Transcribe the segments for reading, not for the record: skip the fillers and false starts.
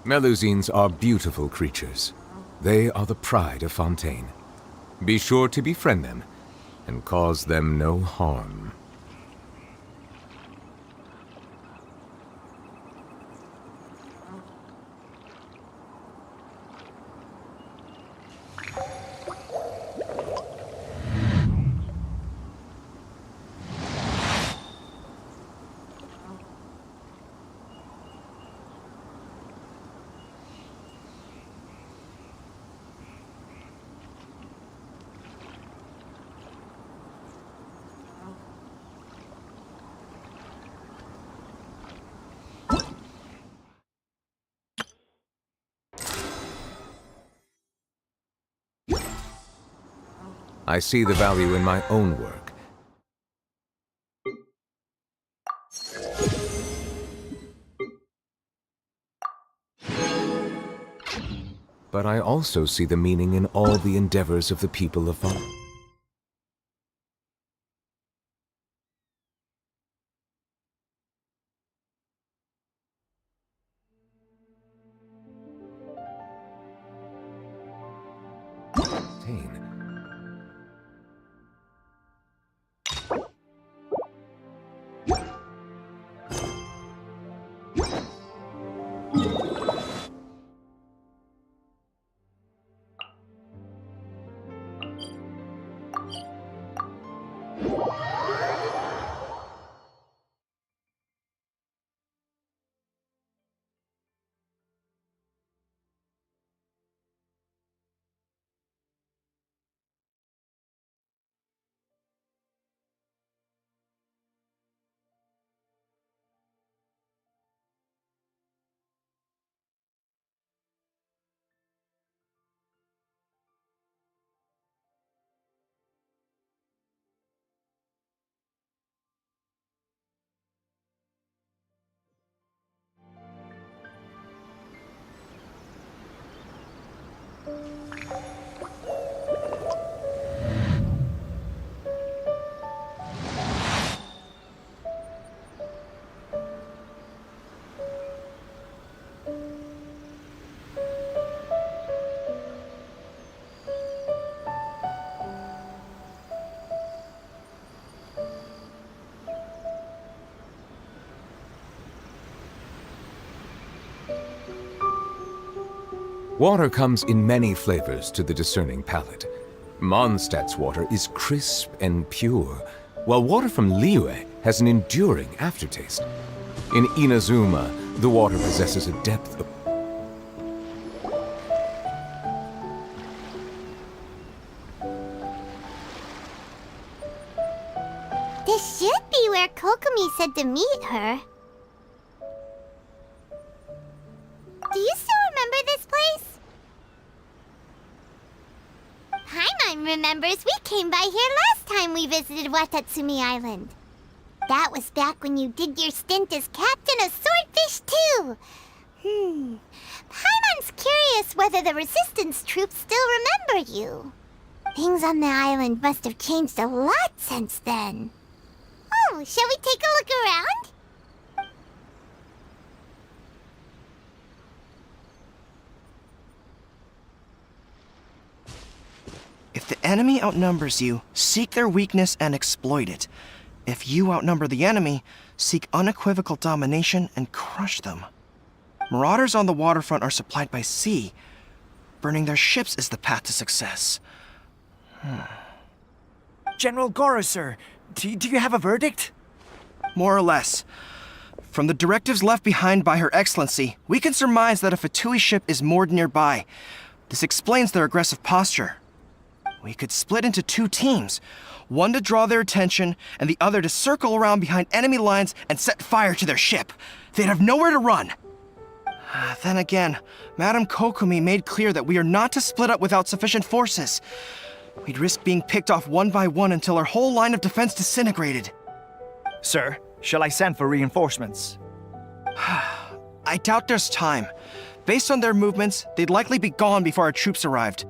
Melusines are beautiful creatures. They are the pride of Fontaine. Be sure to befriend them and cause them no harm. I see the value in my own work. But I also see the meaning in all the endeavors of the people of Fontaine. Water comes in many flavors to the discerning palate. Mondstadt's water is crisp and pure, while water from Liyue has an enduring aftertaste. In Inazuma, the water possesses a depth of... This should be where Kokomi said to meet her. Do you still remember this place? Paimon remembers we came by here last time we visited Watatsumi Island. That was back when you did your stint as captain of Swordfish too. Paimon's curious whether the resistance troops still remember you. Things on the island must have changed a lot since then. Oh, shall we take a look around? If the enemy outnumbers you, seek their weakness and exploit it. If you outnumber the enemy, seek unequivocal domination and crush them. Marauders on the waterfront are supplied by sea. Burning their ships is the path to success. General Goro, sir, do you have a verdict? More or less. From the directives left behind by Her Excellency, we can surmise that a Fatui ship is moored nearby. This explains their aggressive posture. We could split into two teams, one to draw their attention, and the other to circle around behind enemy lines and set fire to their ship. They'd have nowhere to run. Then again, Madame Kokomi made clear that we are not to split up without sufficient forces. We'd risk being picked off one by one until our whole line of defense disintegrated. Sir, shall I send for reinforcements? I doubt there's time. Based on their movements, they'd likely be gone before our troops arrived.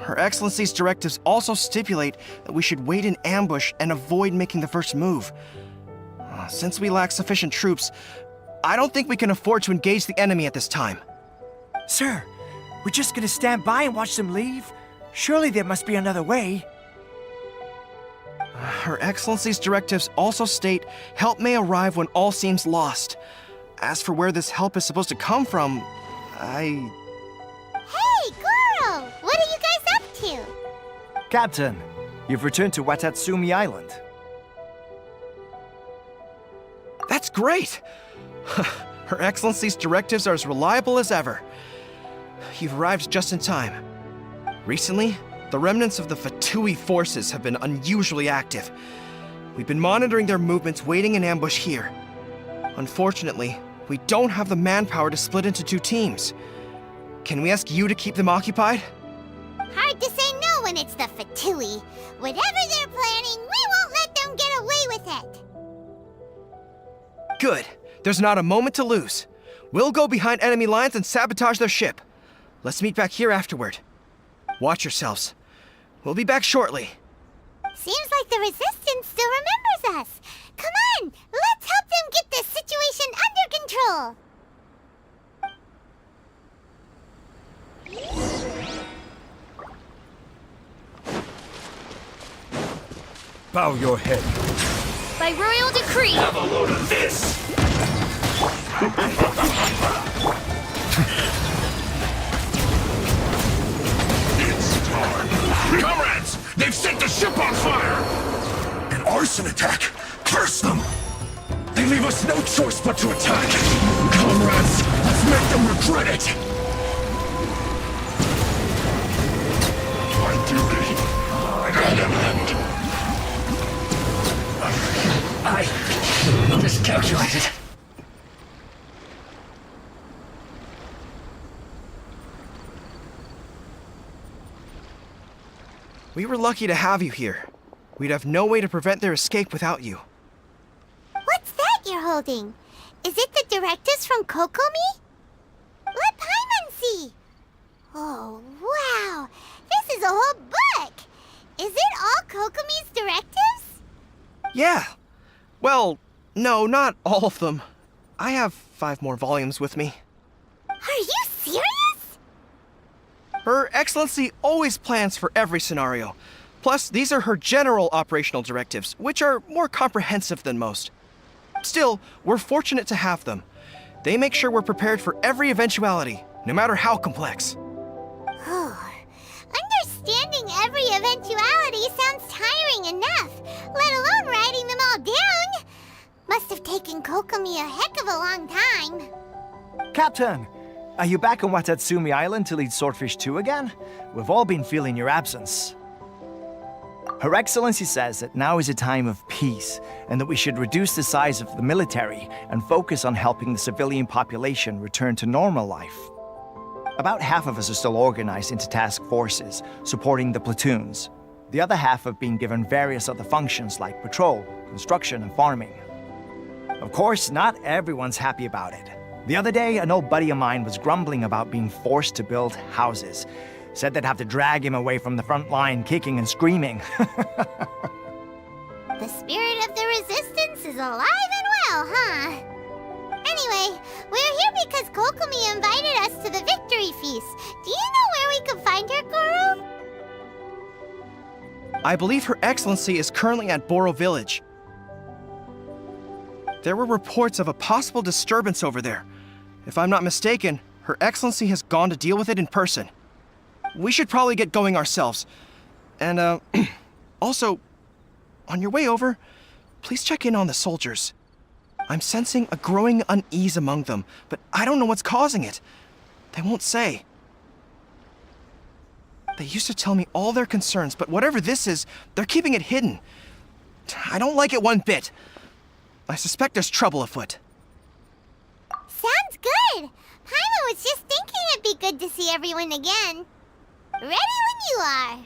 Her Excellency's directives also stipulate that we should wait in ambush and avoid making the first move. Since we lack sufficient troops, I don't think we can afford to engage the enemy at this time. Sir, we're just gonna stand by and watch them leave? Surely there must be another way. Her Excellency's directives also state help may arrive when all seems lost. As for where this help is supposed to come from, Hey, Goro! What are you guys up to? Captain, you've returned to Watatsumi Island. That's great! Her Excellency's directives are as reliable as ever. You've arrived just in time. Recently, the remnants of the Fatui forces have been unusually active. We've been monitoring their movements, waiting in ambush here. Unfortunately, we don't have the manpower to split into 2 teams. Can we ask you to keep them occupied? Hard to say no when it's the Fatui. Whatever they're planning, we won't let them get away with it. Good. There's not a moment to lose. We'll go behind enemy lines and sabotage their ship. Let's meet back here afterward. Watch yourselves. We'll be back shortly. Seems like the Resistance still remembers us. Come on, let's help them get this situation under control. Bow your head. By royal decree! Have a load of this! It's time. Comrades! They've set the ship on fire! An arson attack! Curse them! They leave us no choice but to attack! Comrades, let's make them regret it! My duty at an end. I miscalculated. We were lucky to have you here. We'd have no way to prevent their escape without you. What's that you're holding? Is it the directives from Kokomi? Let Paimon see. Oh, wow. This is a whole book. Is it all Kokomi's directives? Yeah. Well, no, not all of them. I have 5 more volumes with me. Are you serious? Her Excellency always plans for every scenario. Plus, these are her general operational directives, which are more comprehensive than most. Still, we're fortunate to have them. They make sure we're prepared for every eventuality, no matter how complex. Understanding every eventuality sounds tiring enough, let alone writing them all down. Must have taken Kokomi a heck of a long time. Captain, are you back on Watatsumi Island to lead Swordfish 2 again? We've all been feeling your absence. Her Excellency says that now is a time of peace, and that we should reduce the size of the military and focus on helping the civilian population return to normal life. About half of us are still organized into task forces, supporting the platoons. The other half have been given various other functions like patrol, construction, and farming. Of course, not everyone's happy about it. The other day, an old buddy of mine was grumbling about being forced to build houses. Said they'd have to drag him away from the front line, kicking and screaming. The spirit of the Resistance is alive and well, huh? Anyway, we're here because Kokomi invited us to the Victory Feast. Do you know where we could find her, Goro? I believe Her Excellency is currently at Boro Village. There were reports of a possible disturbance over there. If I'm not mistaken, Her Excellency has gone to deal with it in person. We should probably get going ourselves. And, also, on your way over, please check in on the soldiers. I'm sensing a growing unease among them, but I don't know what's causing it. They won't say. They used to tell me all their concerns, but whatever this is, they're keeping it hidden. I don't like it one bit. I suspect there's trouble afoot. Sounds good. Paimon was just thinking it'd be good to see everyone again. Ready when you are.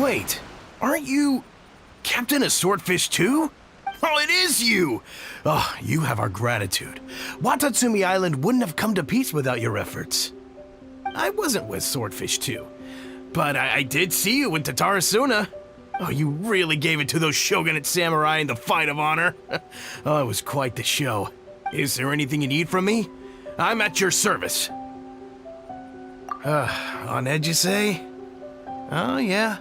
Wait, aren't you Captain of Swordfish too? Oh, it is you! Oh, you have our gratitude. Watatsumi Island wouldn't have come to peace without your efforts. I wasn't with Swordfish 2, but I did see you in Tatarasuna. Oh, you really gave it to those shogunate samurai in the fight of honor. Oh, it was quite the show. Is there anything you need from me? I'm at your service. On edge, you say? Oh, yeah.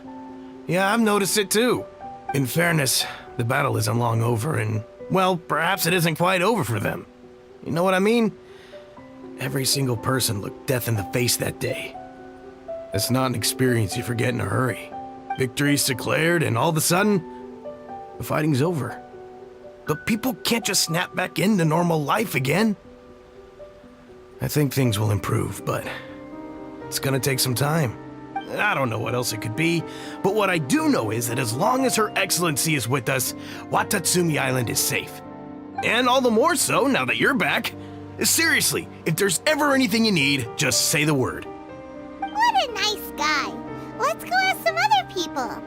Yeah, I've noticed it too. In fairness, the battle isn't long over, and, well, perhaps it isn't quite over for them. You know what I mean? Every single person looked death in the face that day. It's not an experience you forget in a hurry. Victory's declared, and all of a sudden, the fighting's over. But people can't just snap back into normal life again. I think things will improve, but it's gonna take some time. I don't know what else it could be, but what I do know is that as long as Her Excellency is with us, Watatsumi Island is safe. And all the more so now that you're back. Seriously, if there's ever anything you need, just say the word. What a nice guy. Let's go ask some other people.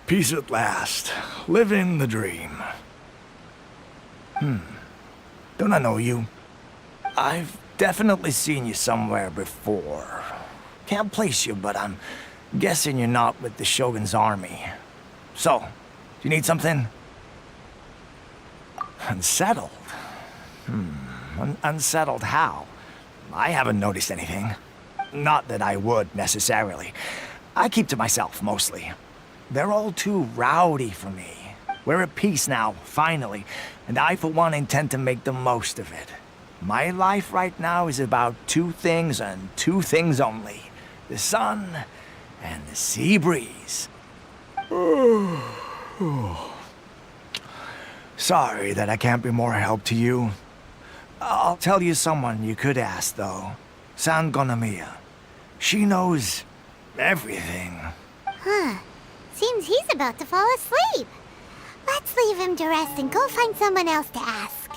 Peace at last. Living the dream. Don't I know you? I've definitely seen you somewhere before. Can't place you, but I'm guessing you're not with the Shogun's army. So, do you need something? Unsettled? Unsettled how? I haven't noticed anything. Not that I would, necessarily. I keep to myself, mostly. They're all too rowdy for me. We're at peace now, finally, and I, for one, intend to make the most of it. My life right now is about two things and two things only. The sun and the sea breeze. Sorry that I can't be more help to you. I'll tell you someone you could ask, though. Sangonomiya. She knows everything. Huh. Seems he's about to fall asleep. Let's leave him to rest and go find someone else to ask.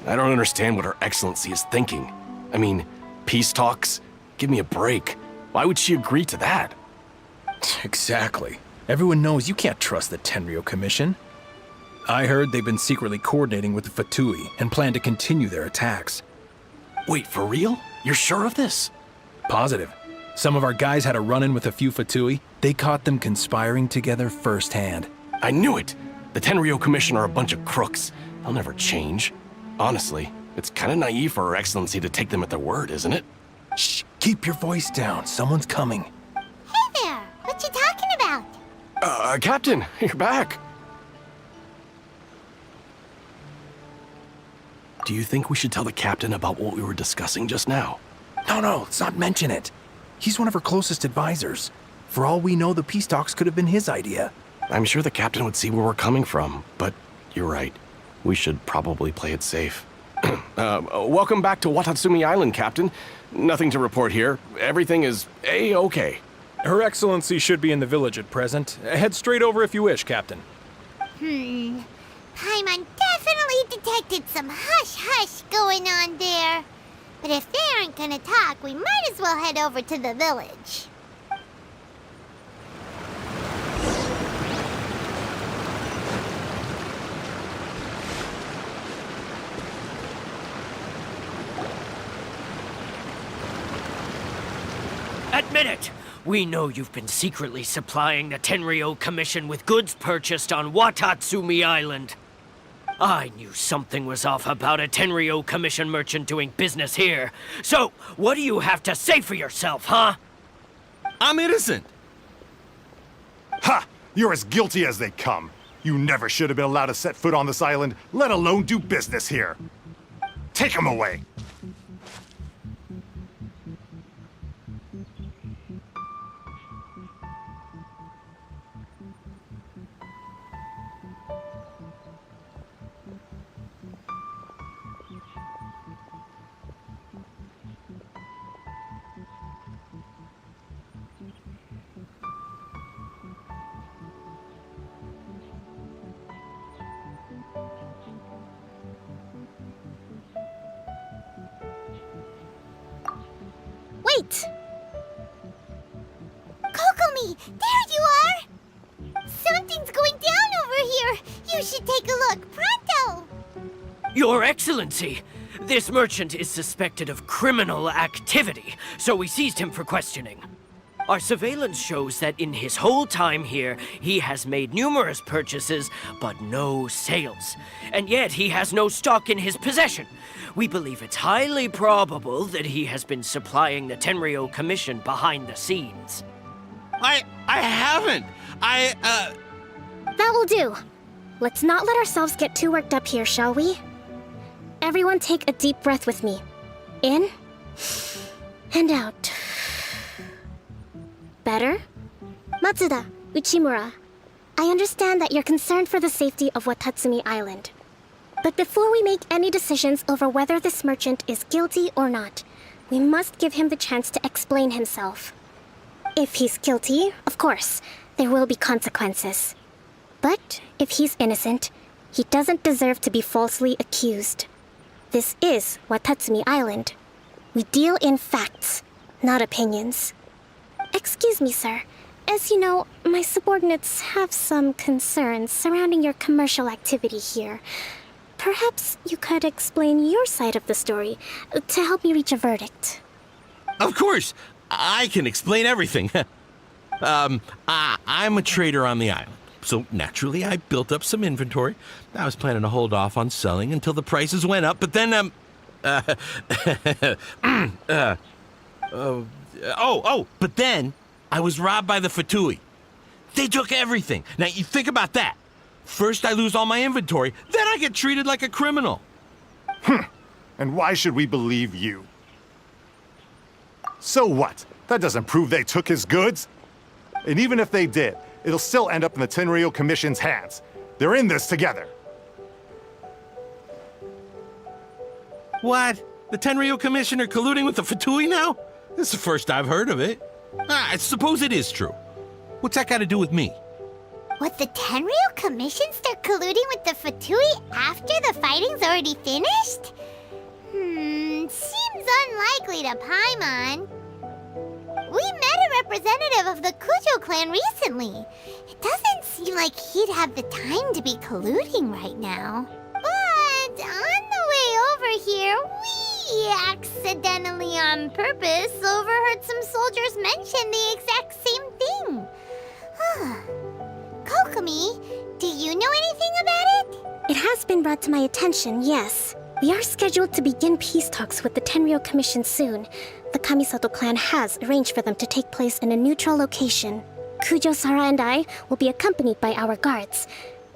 I don't understand what Her Excellency is thinking. I mean, peace talks? Give me a break. Why would she agree to that? Exactly. Everyone knows you can't trust the Tenryou Commission. I heard they've been secretly coordinating with the Fatui and plan to continue their attacks. Wait, for real? You're sure of this? Positive. Some of our guys had a run-in with a few Fatui. They caught them conspiring together firsthand. I knew it! The Tenryou Commission are a bunch of crooks. They'll never change. Honestly, it's kind of naive for Her Excellency to take them at their word, isn't it? Shh! Keep your voice down. Someone's coming. Hey there! What you talking about? Captain, you're back. Do you think we should tell the captain about what we were discussing just now? No, let's not mention it. He's one of her closest advisors. For all we know, the peace talks could have been his idea. I'm sure the captain would see where we're coming from, but you're right. We should probably play it safe. Welcome back to Watatsumi Island, Captain. Nothing to report here. Everything is A-okay. Her Excellency should be in the village at present. Head straight over if you wish, Captain. Paimon definitely detected some hush-hush going on there. But if they aren't gonna talk, we might as well head over to the village. Admit it! We know you've been secretly supplying the Tenryou Commission with goods purchased on Watatsumi Island. I knew something was off about a Tenryou Commission merchant doing business here. So, what do you have to say for yourself, huh? I'm innocent. Ha! You're as guilty as they come. You never should have been allowed to set foot on this island, let alone do business here. Take him away. Wait! Kokomi, there you are! Something's going down over here! You should take a look, pronto! Your Excellency! This merchant is suspected of criminal activity, so we seized him for questioning. Our surveillance shows that in his whole time here, he has made numerous purchases, but no sales. And yet he has no stock in his possession. We believe it's highly probable that he has been supplying the Tenryou Commission behind the scenes. I haven't. That will do. Let's not let ourselves get too worked up here, shall we? Everyone take a deep breath with me. In and out. Better? Matsuda, Uchimura, I understand that you're concerned for the safety of Watatsumi Island. But before we make any decisions over whether this merchant is guilty or not, we must give him the chance to explain himself. If he's guilty, of course, there will be consequences. But if he's innocent, he doesn't deserve to be falsely accused. This is Watatsumi Island. We deal in facts, not opinions. Excuse me, sir. As you know, my subordinates have some concerns surrounding your commercial activity here. Perhaps you could explain your side of the story to help me reach a verdict. Of course, I can explain everything. I'm a trader on the island, so naturally I built up some inventory. I was planning to hold off on selling until the prices went up, but then, but then I was robbed by the Fatui. They took everything. Now, you think about that. First I lose all my inventory, then I get treated like a criminal. And why should we believe you? So what? That doesn't prove they took his goods. And even if they did, it'll still end up in the Tenryou Commission's hands. They're in this together. What? The Tenryou Commission are colluding with the Fatui now? This is the first I've heard of it. I suppose it is true. What's that got to do with me? What, the Tenryou Commission start colluding with the Fatui after the fighting's already finished? Seems unlikely to Paimon. We met a representative of the Kujo clan recently. It doesn't seem like he'd have the time to be colluding right now. But on the way over here, we accidentally on purpose overheard some soldiers mention the exact same thing. Kokomi, do you know anything about it? It has been brought to my attention, yes. We are scheduled to begin peace talks with the Tenryou Commission soon. The Kamisato clan has arranged for them to take place in a neutral location. Kujo-Sara and I will be accompanied by our guards.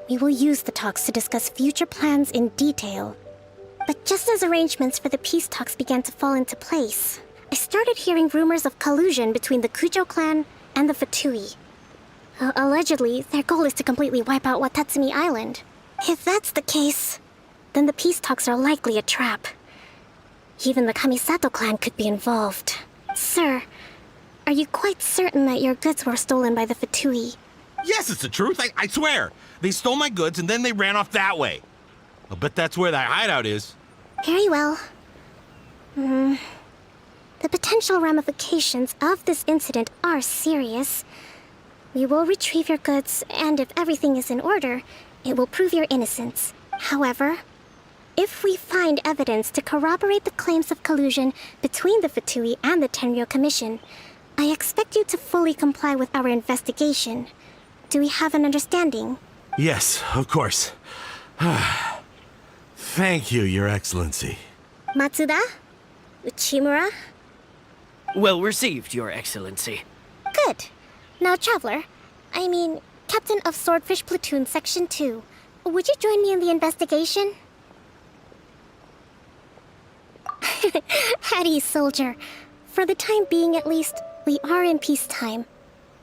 We will use the talks to discuss future plans in detail. But just as arrangements for the peace talks began to fall into place, I started hearing rumors of collusion between the Kujo clan and the Fatui. Allegedly, their goal is to completely wipe out Watatsumi Island. If that's the case, then the peace talks are likely a trap. Even the Kamisato clan could be involved. Sir, Are you quite certain that your goods were stolen by the Fatui? Yes, it's the truth. I swear. They stole my goods and then they ran off that way. I'll bet that's where that hideout is. Very well. The potential ramifications of this incident are serious. We will retrieve your goods, and if everything is in order, it will prove your innocence. However, if we find evidence to corroborate the claims of collusion between the Fatui and the Tenryo Commission, I expect you to fully comply with our investigation. Do we have an understanding? Yes, of course. Thank you, Your Excellency. Matsuda? Uchimura? Well received, Your Excellency. Good. Now, Traveler, Captain of Swordfish Platoon Section 2, would you join me in the investigation? At ease, soldier. For the time being, at least, we are in peacetime.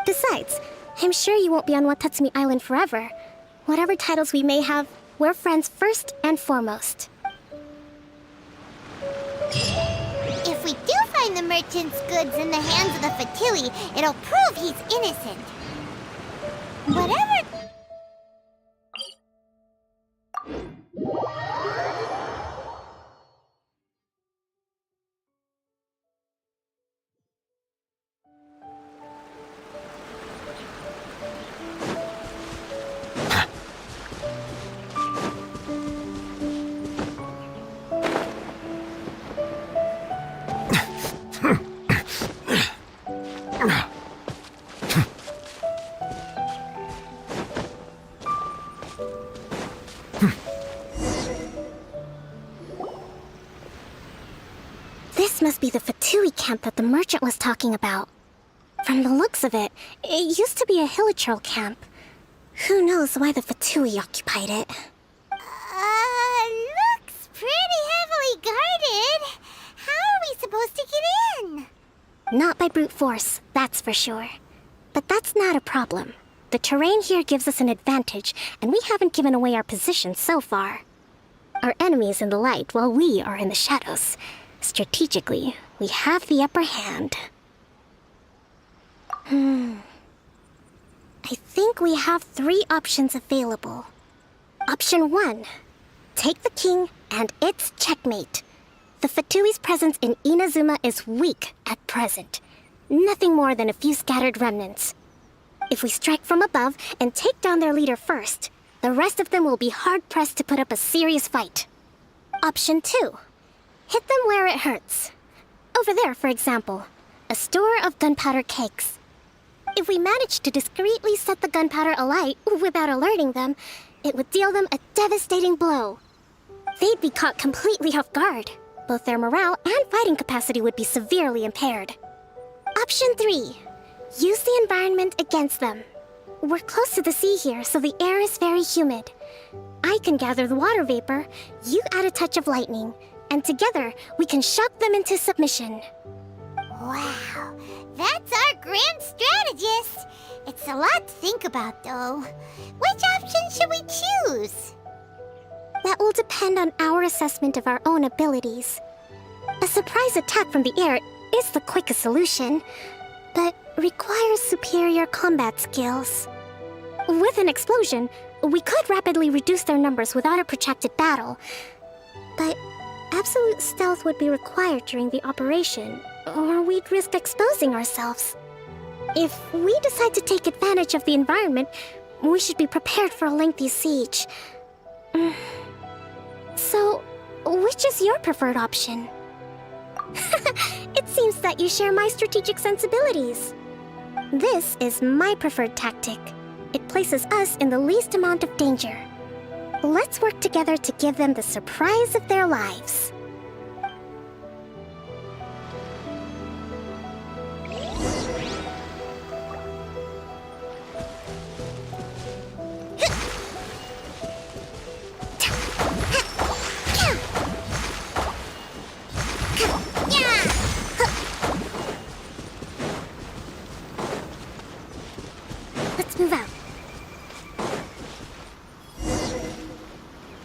Besides, I'm sure you won't be on Watatsumi Island forever. Whatever titles we may have, we're friends first and foremost. If we do find the merchant's goods in the hands of the Fatui, it'll prove he's innocent. Whatever... This must be the Fatui camp that the merchant was talking about. From the looks of it, it used to be a hilichurl camp. Who knows why the Fatui occupied it? Looks pretty heavily guarded. How are we supposed to get in? Not by brute force, that's for sure. But that's not a problem. The terrain here gives us an advantage, and we haven't given away our position so far. Our enemy is in the light, while we are in the shadows. Strategically, we have the upper hand. I think we have 3 options available. Option 1. Take the king, and it's checkmate. The Fatui's presence in Inazuma is weak at present. Nothing more than a few scattered remnants. If we strike from above and take down their leader first, the rest of them will be hard-pressed to put up a serious fight. Option 2. Hit them where it hurts. Over there, for example, a store of gunpowder cakes. If we manage to discreetly set the gunpowder alight without alerting them, it would deal them a devastating blow. They'd be caught completely off guard. Both their morale and fighting capacity would be severely impaired. Option 3. Use the environment against them. We're close to the sea here, so the air is very humid. I can gather the water vapor, you add a touch of lightning, and together we can shock them into submission. Wow, that's our grand strategist. It's a lot to think about, though. Which option should we choose? That will depend on our assessment of our own abilities. A surprise attack from the air is the quickest solution, but requires superior combat skills. With an explosion, we could rapidly reduce their numbers without a protracted battle, but absolute stealth would be required during the operation, or we'd risk exposing ourselves. If we decide to take advantage of the environment, we should be prepared for a lengthy siege. So, which is your preferred option? It seems that you share my strategic sensibilities. This is my preferred tactic. It places us in the least amount of danger. Let's work together to give them the surprise of their lives. Let's move out.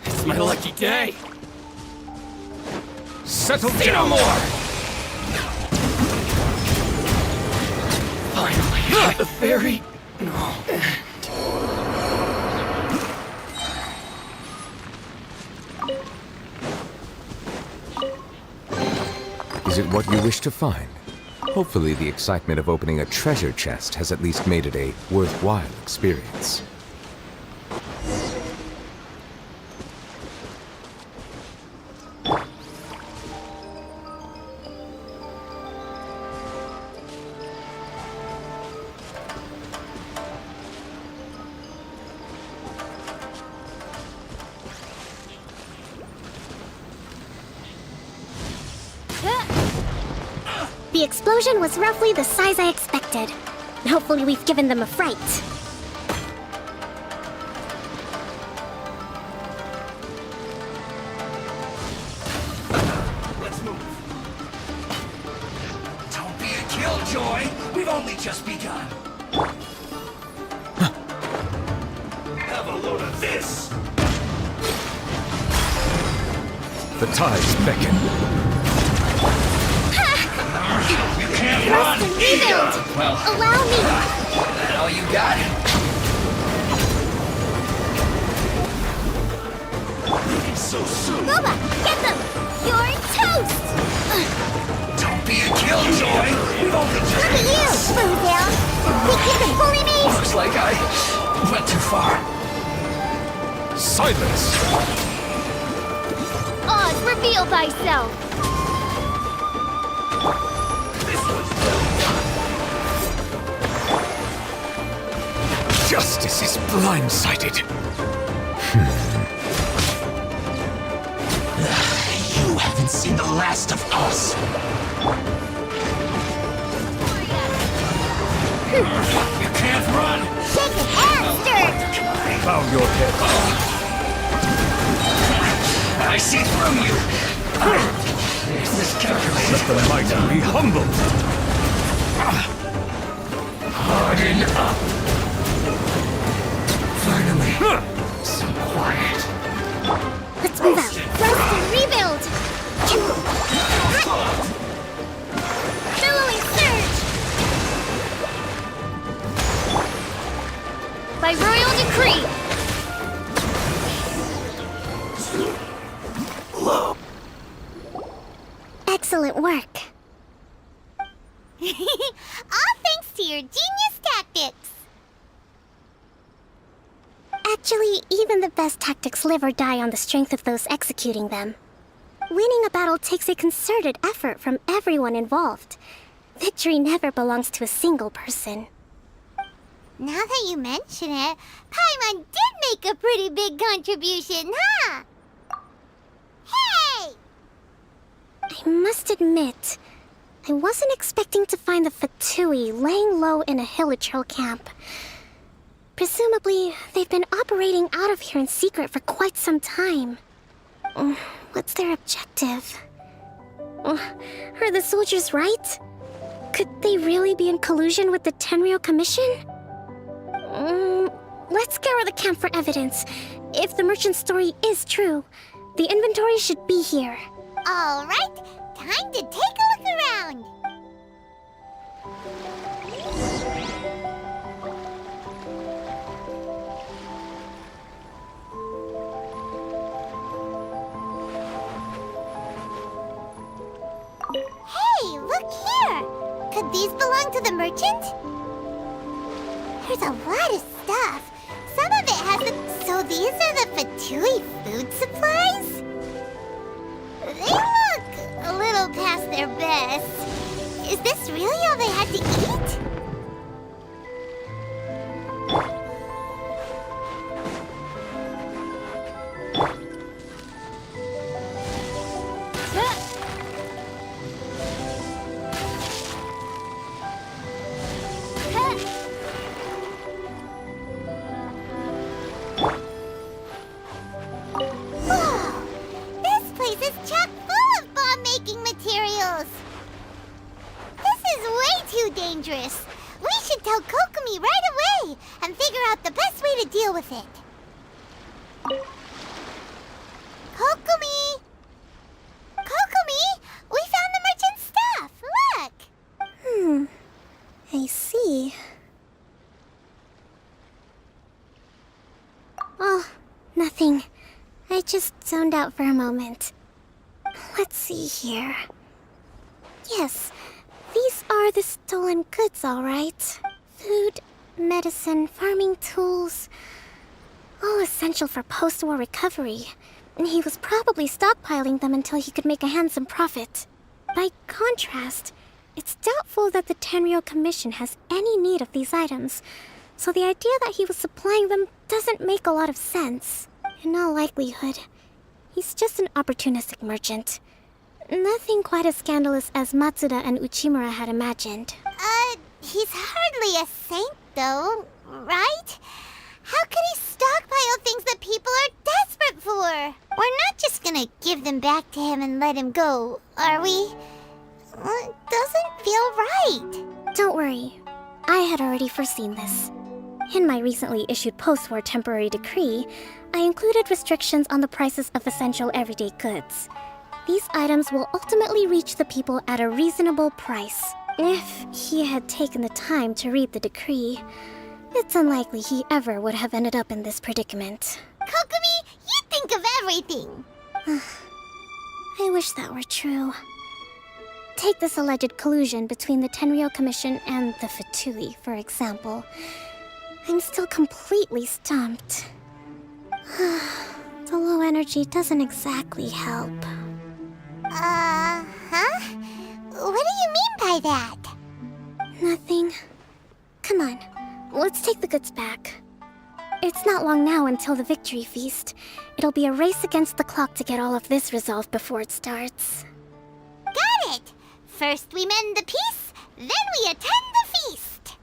It's my lucky day. Settle Say no down. more! The fairy? Is it what you wish to find? Hopefully the excitement of opening a treasure chest has at least made it a worthwhile experience. The explosion was roughly the size I expected. Hopefully we've given them a fright. Let's move. Don't be a killjoy. We've only just begun. Have a load of this. The tides beckon. You can't run. Rebuild! Well, Allow me! that all you got? So soon. Boba, get them! You're toast! Don't be a killjoy. We've only just Look at you, Boozle! Think you can bully me? Looks like I went too far. Silence! Oz, reveal thyself! This was well done. Justice is blindsided. You haven't seen the last of us. You can't run. Shake it and stir! Bow your head. I see through you. Is this calculated? Let the mighty be humbled. Harden up. Finally, some quiet. Let's move out. Roast and rebuild! Billowing surge! By royal decree! Excellent work. All thanks to your genius tactics! Actually, even the best tactics live or die on the strength of those executing them. Winning a battle takes a concerted effort from everyone involved. Victory never belongs to a single person. Now that you mention it, Paimon did make a pretty big contribution, huh? Hey! I must admit, I wasn't expecting to find the Fatui laying low in a Hilichurl camp. Presumably, they've been operating out of here in secret for quite some time. What's their objective? Are the soldiers right? Could they really be in collusion with the Tenryou Commission? Let's scour the camp for evidence. If the merchant's story is true, the inventory should be here. All right, time to take a look around. Hey, look here! Could these belong to the merchant? There's a lot of stuff. Some of it has the... So these are the Fatui food supplies? They look a little past their best. Is this really all they had to eat? Whoa! This place is chock full of bomb-making materials! This is way too dangerous! We should tell Kokomi right away and figure out the best way to deal with it. Kokomi! Kokomi! We found the merchant's stuff! Look! I see. I just zoned out for a moment. Let's see here. Yes, these are the stolen goods, all right. Food, medicine, farming tools. All essential for post-war recovery. And he was probably stockpiling them until he could make a handsome profit. By contrast, it's doubtful that the Tenryou Commission has any need of these items, so the idea that he was supplying them doesn't make a lot of sense. In all likelihood, he's just an opportunistic merchant. Nothing quite as scandalous as Matsuda and Uchimura had imagined. He's hardly a saint, though, right? How could he stockpile things that people are desperate for? We're not just gonna give them back to him and let him go, are we? It doesn't feel right. Don't worry, I had already foreseen this. In my recently issued post-war temporary decree, I included restrictions on the prices of essential everyday goods. These items will ultimately reach the people at a reasonable price. If he had taken the time to read the decree, it's unlikely he ever would have ended up in this predicament. Kokomi, you think of everything! I wish that were true. Take this alleged collusion between the Tenryou Commission and the Fatui, for example. I'm still completely stumped. The low energy doesn't exactly help. Huh? What do you mean by that? Nothing. Come on, let's take the goods back. It's not long now until the victory feast. It'll be a race against the clock to get all of this resolved before it starts. Got it! First we mend the peace, then we attend the feast!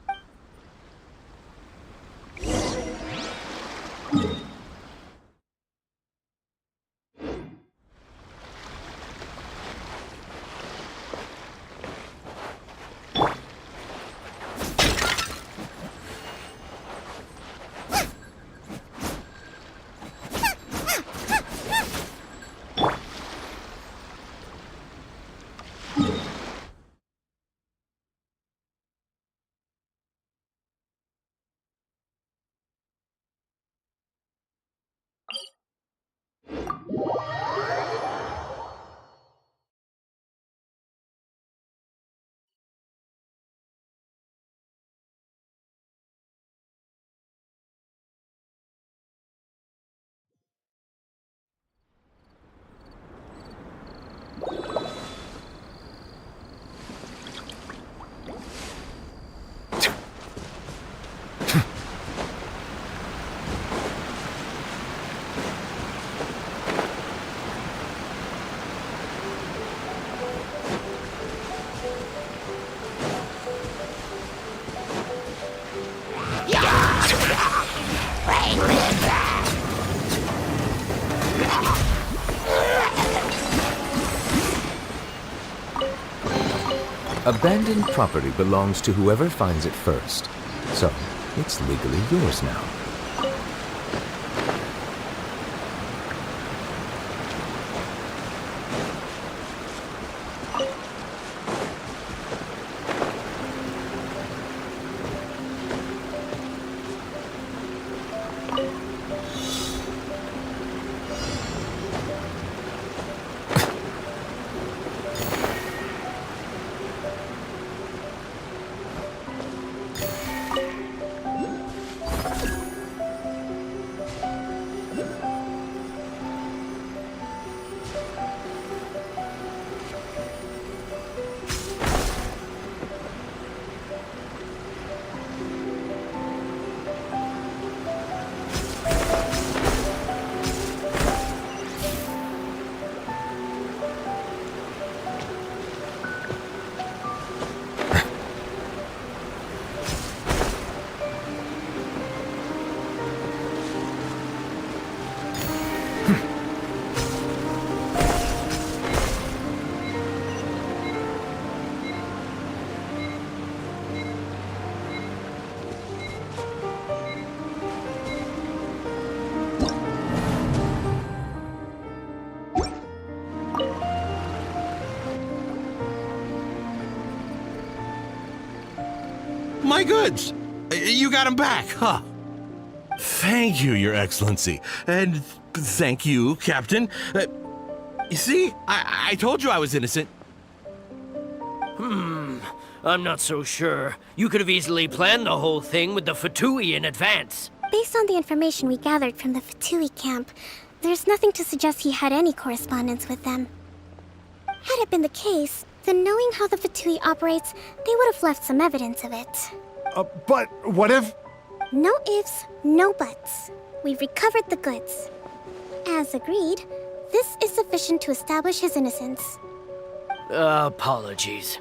Abandoned property belongs to whoever finds it first, so it's legally yours now. My goods! You got them back, huh? Thank you, Your Excellency. And Thank you, Captain. You see, I told you I was innocent. I'm not so sure. You could have easily planned the whole thing with the Fatui in advance. Based on the information we gathered from the Fatui camp, there's nothing to suggest he had any correspondence with them. Had it been the case, then knowing how the Fatui operates, they would have left some evidence of it. But what if... No ifs, no buts. We've recovered the goods. As agreed, this is sufficient to establish his innocence. Apologies.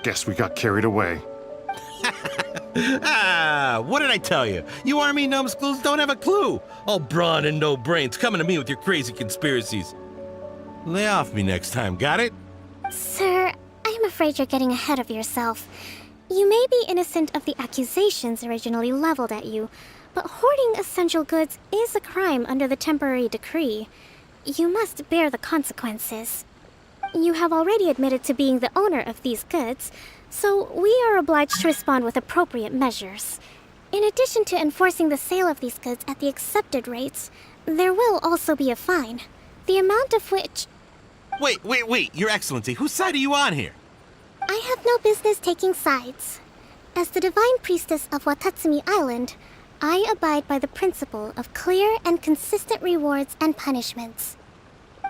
Guess we got carried away. What did I tell you? You army numbskulls don't have a clue. All brawn and no brains coming to me with your crazy conspiracies. Lay off me next time, got it? Sir, I'm afraid you're getting ahead of yourself. You may be innocent of the accusations originally leveled at you, but hoarding essential goods is a crime under the temporary decree. You must bear the consequences. You have already admitted to being the owner of these goods, so we are obliged to respond with appropriate measures. In addition to enforcing the sale of these goods at the accepted rates, there will also be a fine, the amount of which... Wait, Your Excellency, whose side are you on here? I have no business taking sides. As the Divine Priestess of Watatsumi Island, I abide by the principle of clear and consistent rewards and punishments.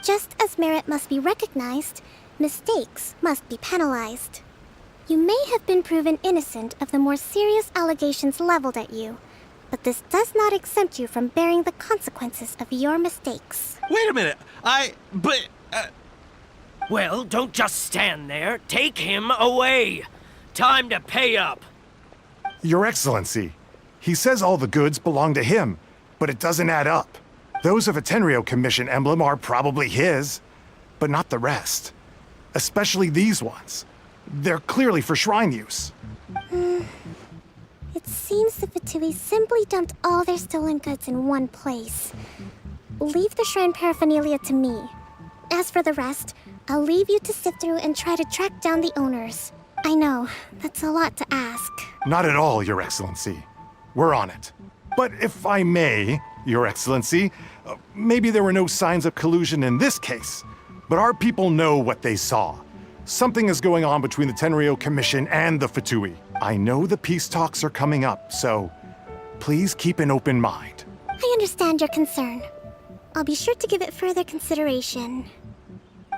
Just as merit must be recognized, mistakes must be penalized. You may have been proven innocent of the more serious allegations leveled at you, but this does not exempt you from bearing the consequences of your mistakes. Wait a minute, Well, don't just stand there. Take him away. Time to pay up. Your Excellency, he says all the goods belong to him, but it doesn't add up. Those of a Tenryou Commission emblem are probably his, but not the rest. Especially these ones. They're clearly for shrine use. It seems the Fatui simply dumped all their stolen goods in one place. Leave the shrine paraphernalia to me. As for the rest, I'll leave you to sift through and try to track down the owners. I know, that's a lot to ask. Not at all, Your Excellency. We're on it. But if I may, Your Excellency, maybe there were no signs of collusion in this case, but our people know what they saw. Something is going on between the Tenryou Commission and the Fatui. I know the peace talks are coming up, so please keep an open mind. I understand your concern. I'll be sure to give it further consideration.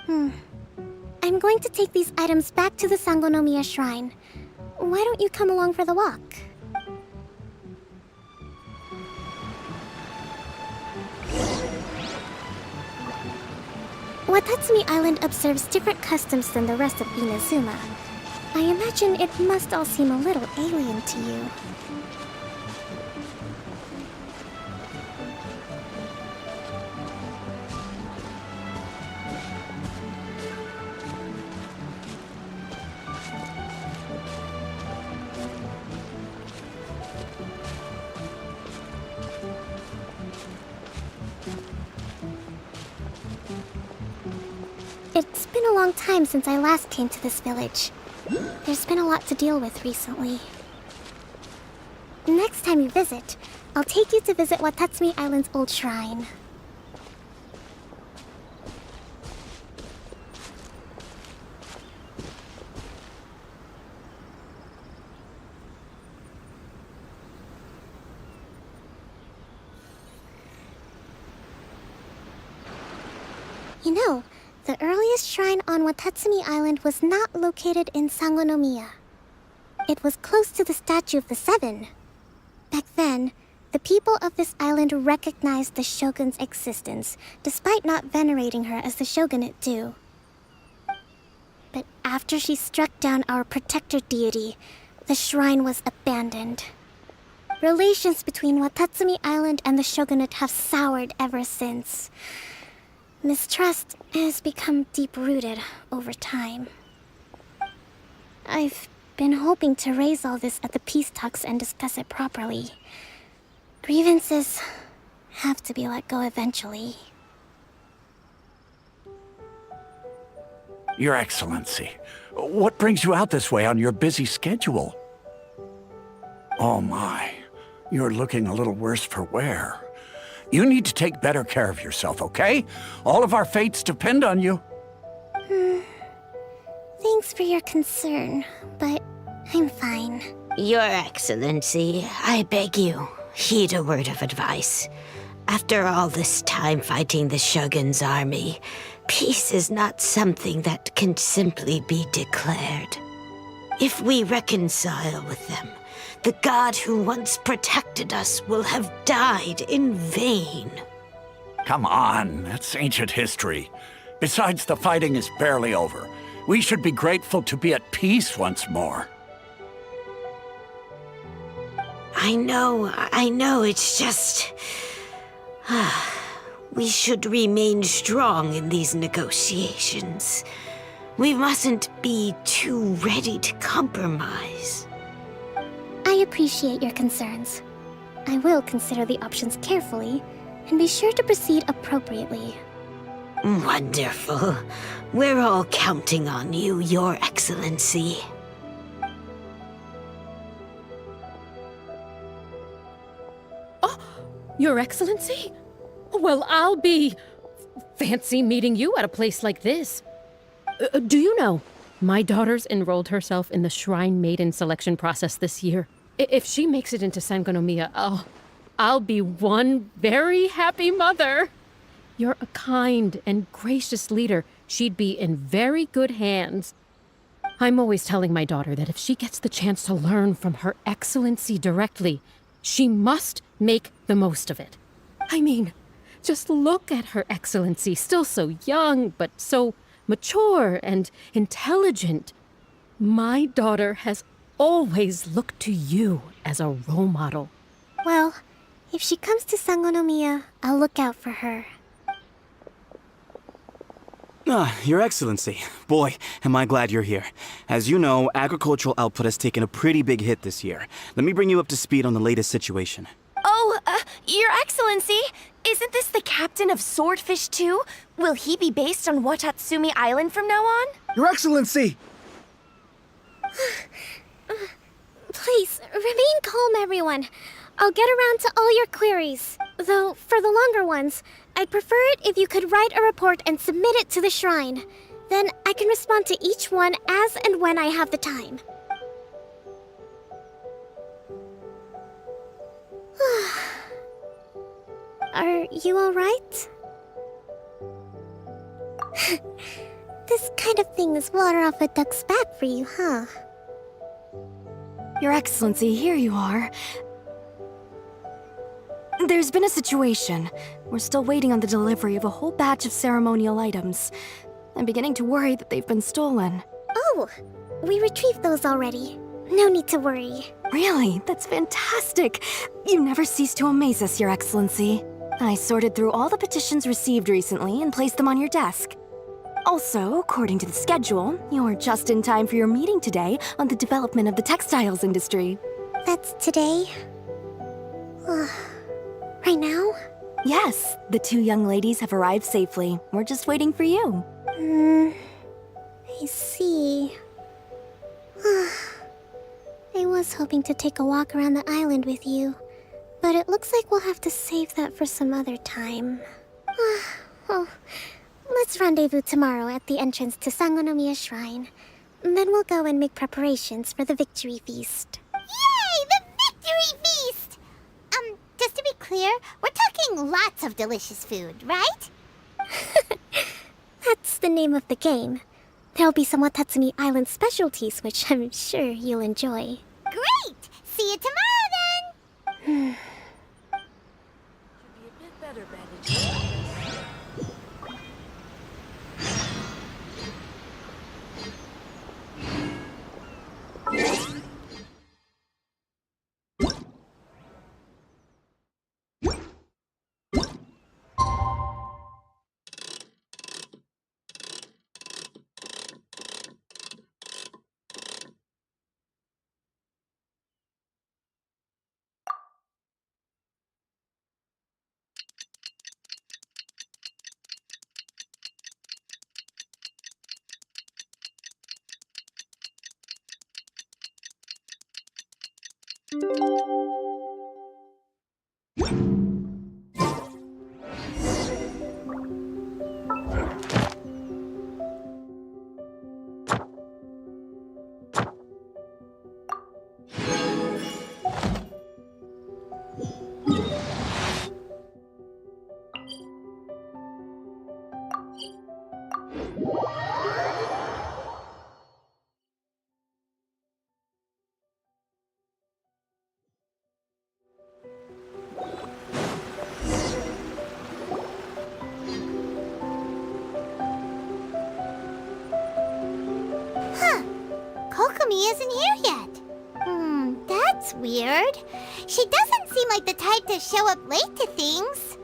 I'm going to take these items back to the Sangonomiya shrine. Why don't you come along for the walk? Watatsumi Island observes different customs than the rest of Inazuma. I imagine it must all seem a little alien to you. It's been a long time since I last came to this village. There's been a lot to deal with recently. Next time you visit, I'll take you to visit Watatsumi Island's old shrine. You know, the earliest shrine on Watatsumi Island was not located in Sangonomiya. It was close to the Statue of the Seven. Back then, the people of this island recognized the shogun's existence, despite not venerating her as the shogunate do. But after she struck down our protector deity, the shrine was abandoned. Relations between Watatsumi Island and the shogunate have soured ever since. Mistrust has become deep-rooted over time. I've been hoping to raise all this at the peace talks and discuss it properly. Grievances have to be let go eventually. Your Excellency, what brings you out this way on your busy schedule? Oh my, you're looking a little worse for wear. You need to take better care of yourself, okay? All of our fates depend on you. Thanks for your concern, but I'm fine. Your Excellency, I beg you, heed a word of advice. After all this time fighting the Shogun's army, peace is not something that can simply be declared. If we reconcile with them, the god who once protected us will have died in vain. Come on, that's ancient history. Besides, the fighting is barely over. We should be grateful to be at peace once more. I know, it's just... we should remain strong in these negotiations. We mustn't be too ready to compromise. I appreciate your concerns. I will consider the options carefully and be sure to proceed appropriately. Wonderful. We're all counting on you, Your Excellency. Your Excellency? Well, I'll be... fancy meeting you at a place like this. Do you know, my daughter's enrolled herself in the Shrine Maiden selection process this year. If she makes it into Sangonomiya, I'll be one very happy mother. You're a kind and gracious leader. She'd be in very good hands. I'm always telling my daughter that if she gets the chance to learn from Her Excellency directly, she must make the most of it. I mean, just look at Her Excellency, still so young, but so mature and intelligent. My daughter has always looked to you as a role model. Well, if she comes to Sangonomiya, I'll look out for her. Your Excellency. Boy, am I glad you're here. As you know, agricultural output has taken a pretty big hit this year. Let me bring you up to speed on the latest situation. Oh, Your Excellency, isn't this the captain of Swordfish 2? Will he be based on Watatsumi Island from now on? Your Excellency! Please, remain calm, everyone. I'll get around to all your queries. Though, for the longer ones, I'd prefer it if you could write a report and submit it to the shrine. Then I can respond to each one as and when I have the time. Are you alright? This kind of thing is water off a duck's back for you, huh? Your Excellency, here you are. There's been a situation. We're still waiting on the delivery of a whole batch of ceremonial items. I'm beginning to worry that they've been stolen. Oh, we retrieved those already. No need to worry. Really? That's fantastic. You never cease to amaze us, Your Excellency. I sorted through all the petitions received recently and placed them on your desk. Also, according to the schedule, you're just in time for your meeting today on the development of the textiles industry. That's today? Right now? Yes, the two young ladies have arrived safely. We're just waiting for you. I see. I was hoping to take a walk around the island with you, but it looks like we'll have to save that for some other time. Well, let's rendezvous tomorrow at the entrance to Sangonomiya Shrine. Then we'll go and make preparations for the victory feast. Yay! The victory feast! Just to be clear, we're talking lots of delicious food, right? That's the name of the game. There'll be some Watatsumi Island specialties, which I'm sure you'll enjoy. Great! See you tomorrow then! Should be a bit better bandaged. Huh. Kokomi isn't here yet. That's weird. She doesn't seem like the type to show up late to things.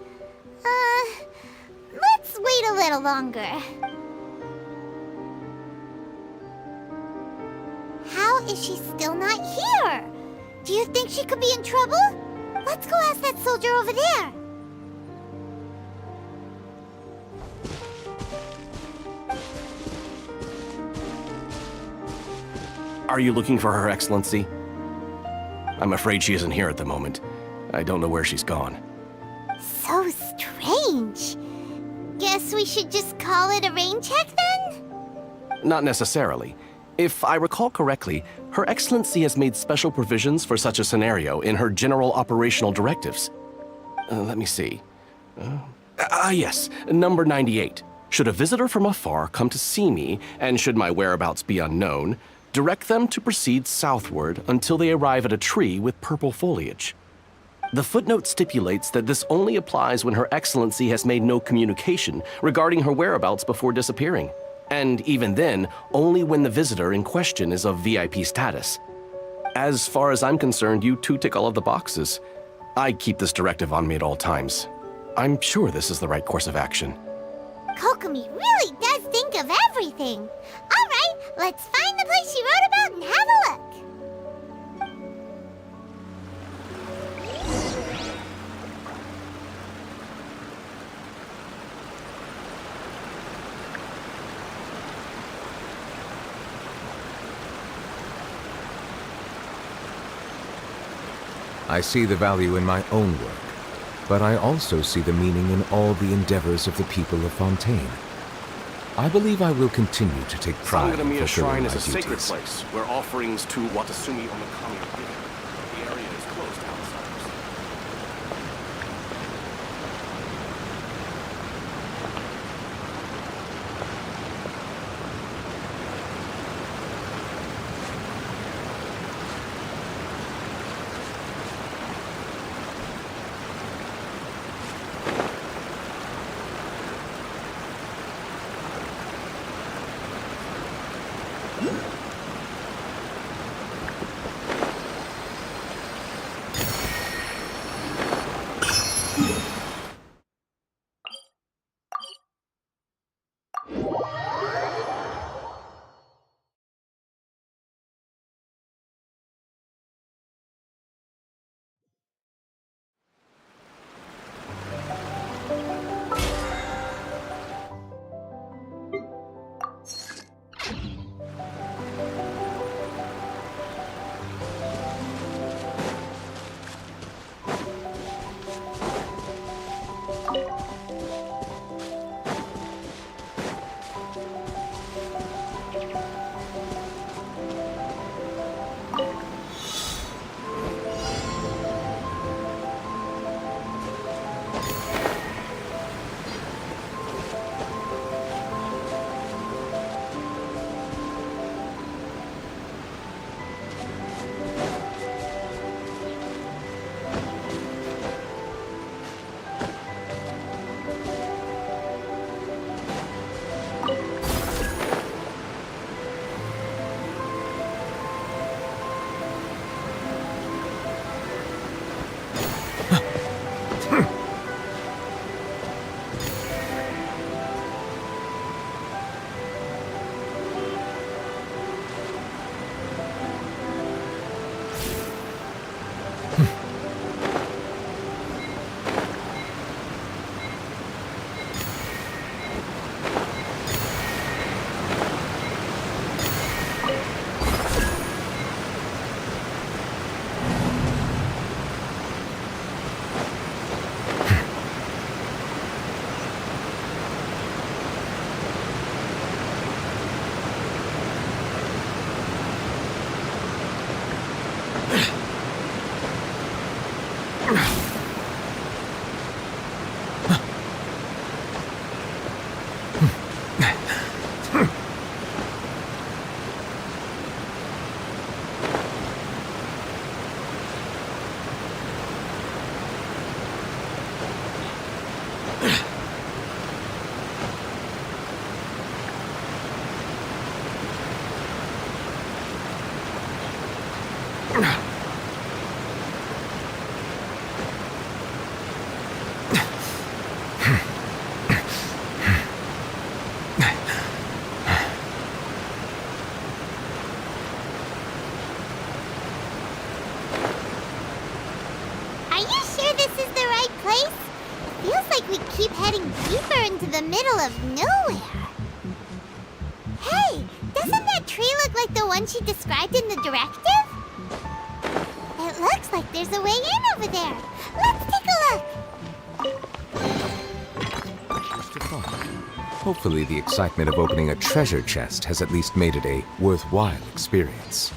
Let's wait a little longer. How is she still not here? Do you think she could be in trouble? Let's go ask that soldier over there. Are you looking for Her Excellency? I'm afraid she isn't here at the moment. I don't know where she's gone. So strange. Guess we should just call it a rain check then? Not necessarily. If I recall correctly, Her Excellency has made special provisions for such a scenario in her general operational directives. Let me see. Yes, number 98. Should a visitor from afar come to see me, and should my whereabouts be unknown, direct them to proceed southward until they arrive at a tree with purple foliage. The footnote stipulates that this only applies when Her Excellency has made no communication regarding her whereabouts before disappearing, and even then, only when the visitor in question is of VIP status. As far as I'm concerned, you two tick all of the boxes. I keep this directive on me at all times. I'm sure this is the right course of action. Kokomi really does think of everything. All right, let's find the place she wrote about and have a look. I see the value in my own work, but I also see the meaning in all the endeavors of the people of Fontaine. I believe I will continue to take pride in Sangonomiya fulfilling Shrine my is a duties. sacred place where offerings to Watasumi Omakami are given. The area is closed to outsiders. the middle of nowhere. Hey, doesn't that tree look like the one she described in the directive? It looks like there's a way in over there. Let's take a look. Just a thought. Hopefully the excitement of opening a treasure chest has at least made it a worthwhile experience.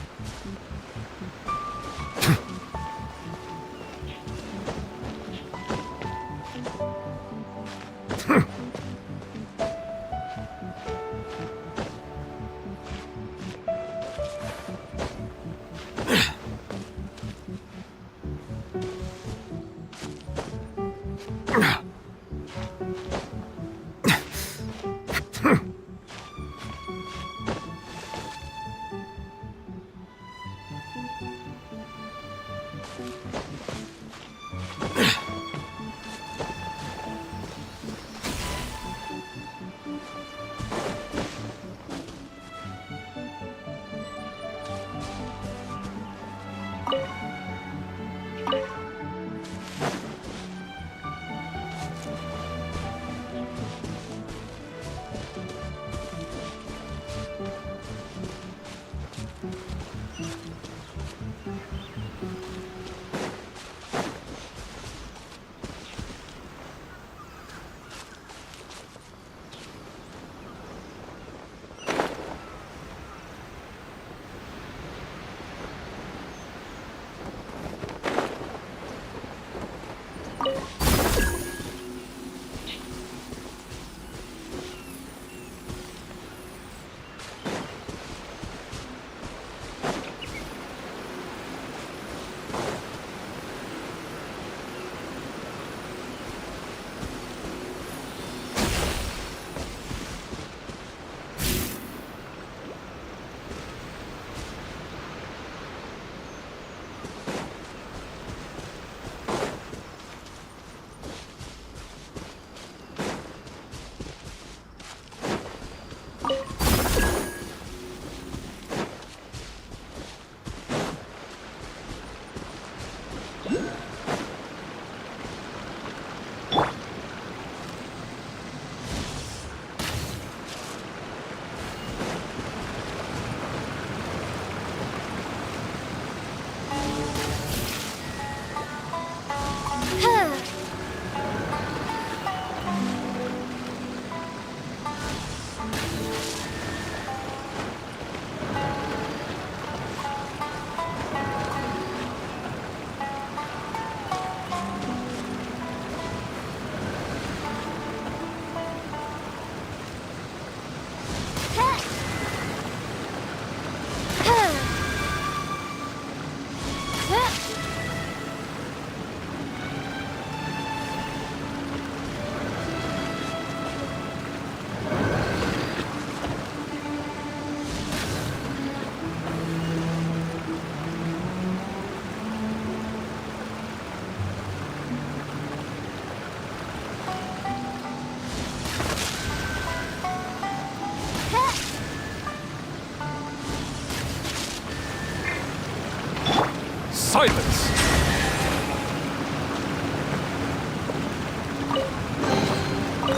Silence!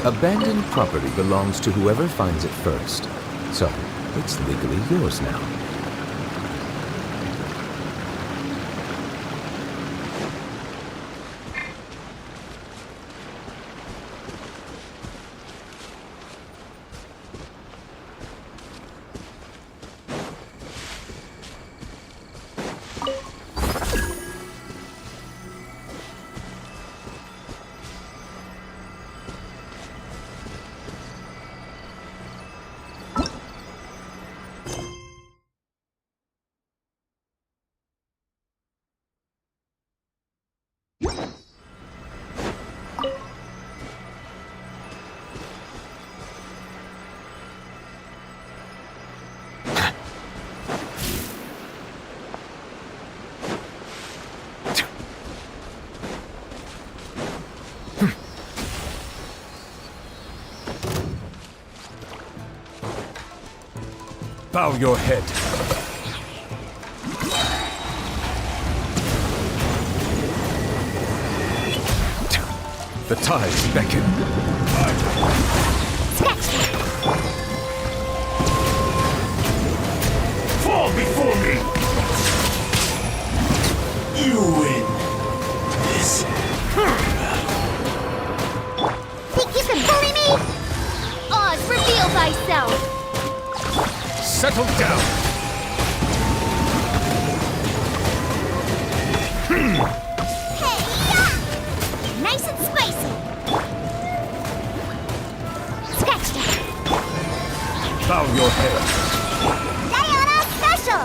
Abandoned property belongs to whoever finds it first. So, it's legally yours now. Bow your head. The tides beckon. Fall before me! You win this. Think you can bully me? Oz, reveal thyself! Settle down. Hey, yeah! Nice and spicy! Scratch that! Bow your head. Diana Special!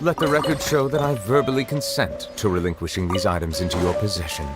Let the record show that I verbally consent to relinquishing these items into your possession.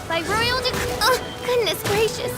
By royal oh, goodness gracious.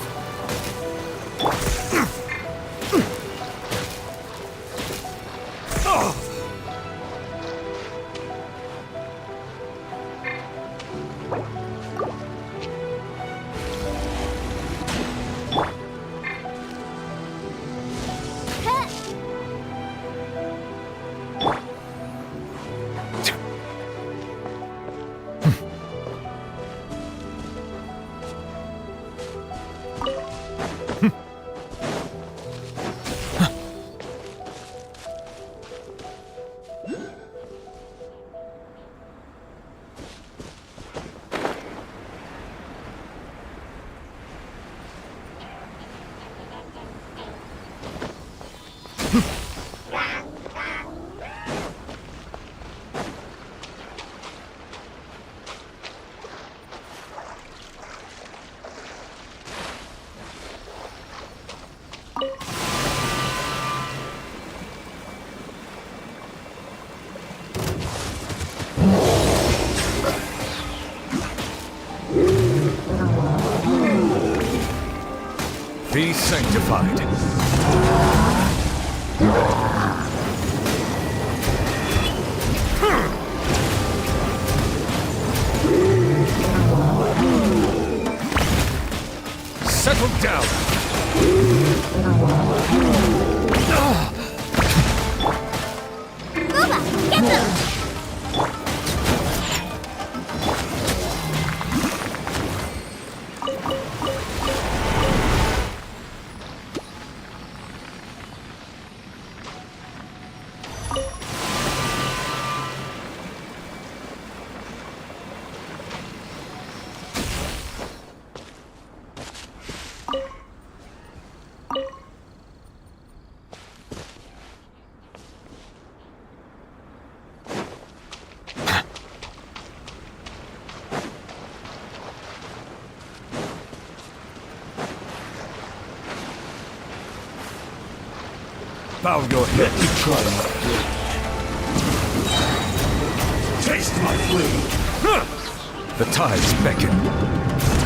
Be sanctified. Settle down. Booba, get them! Bow your head to try my blade. Taste my flame. The tides beckon.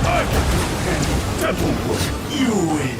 I will devil work. You win.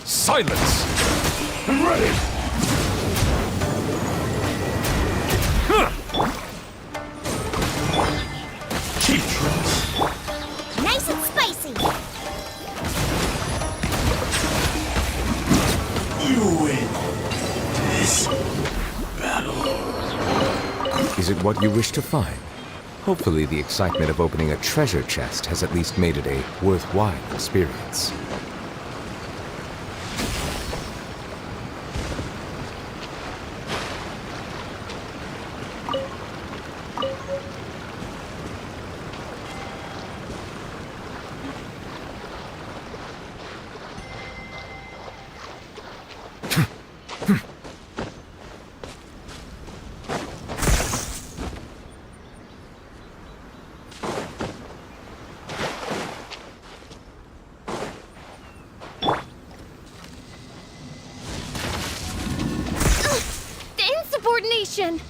Silence! I'm ready! Cheap tricks. Nice and spicy! You win this battle. Is it what you wish to find? Hopefully the excitement of opening a treasure chest has at least made it a worthwhile experience. position!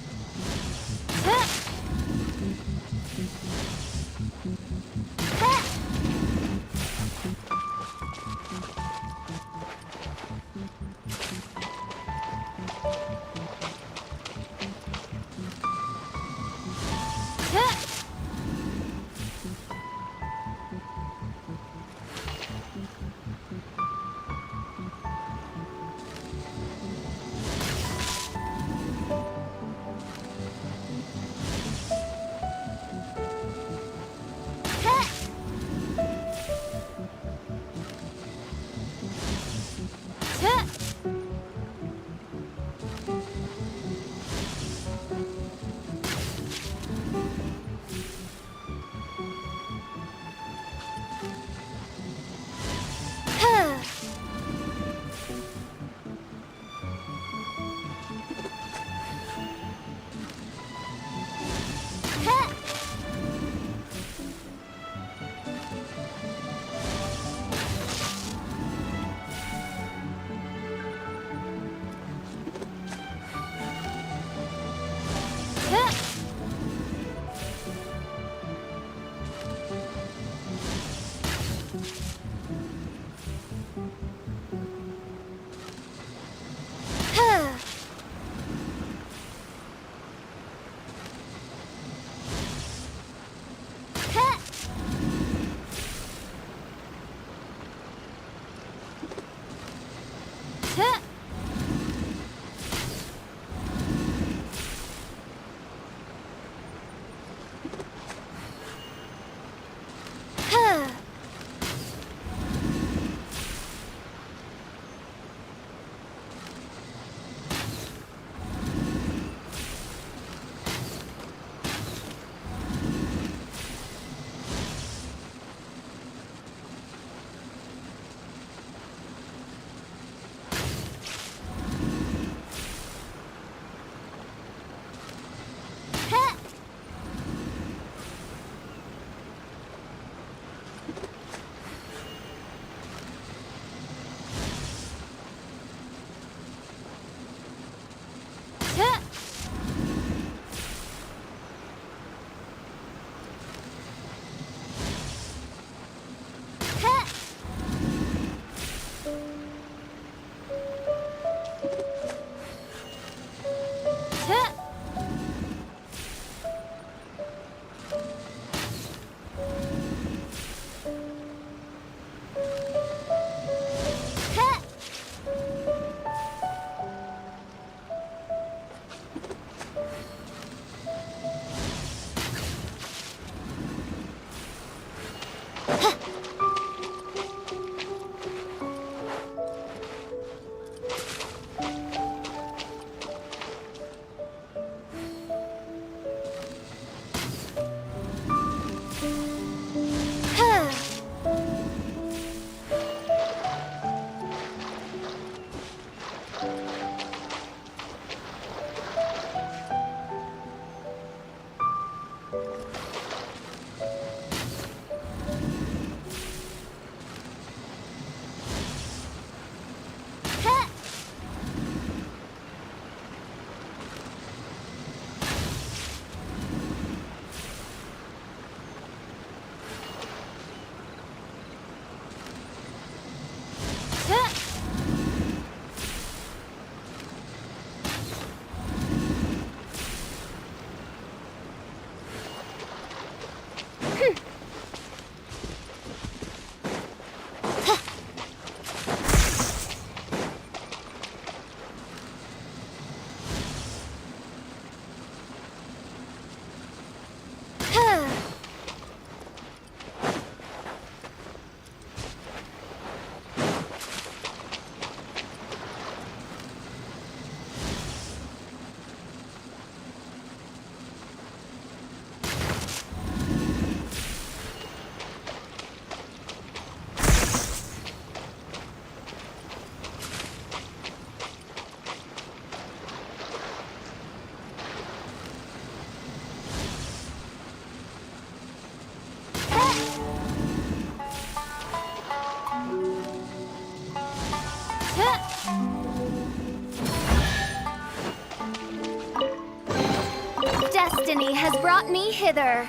destiny has brought me hither.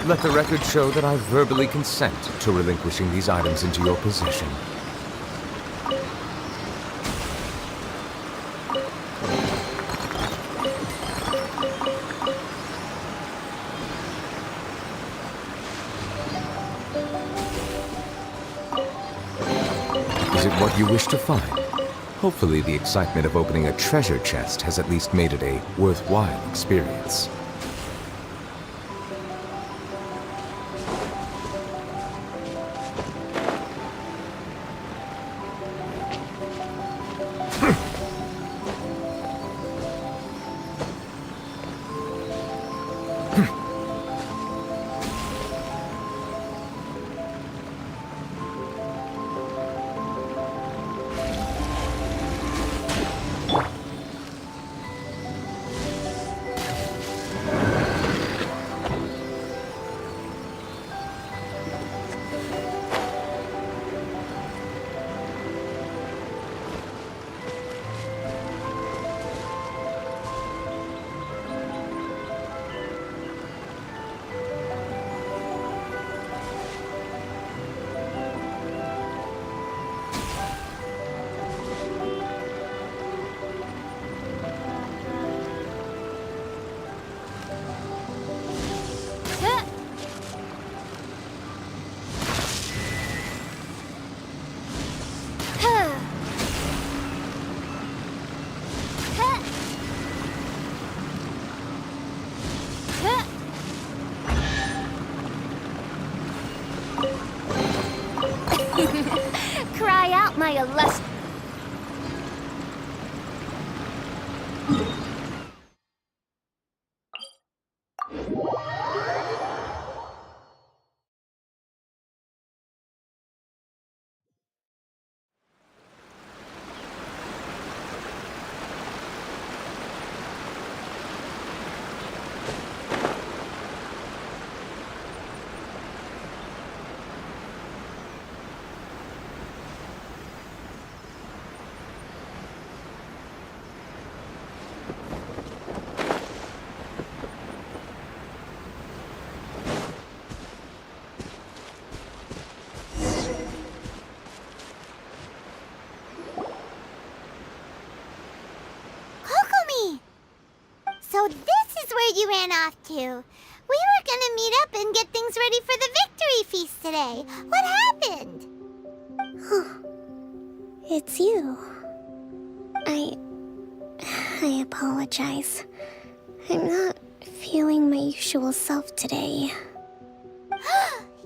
Let the record show that I verbally consent to relinquishing these items into your possession. Is it what you wish to find? Hopefully the excitement of opening a treasure chest has at least made it a worthwhile experience. Cry out, my illustrious. So this is where you ran off to. We were gonna meet up and get things ready for the victory feast today. What happened? It's you. I apologize. I'm not feeling my usual self today.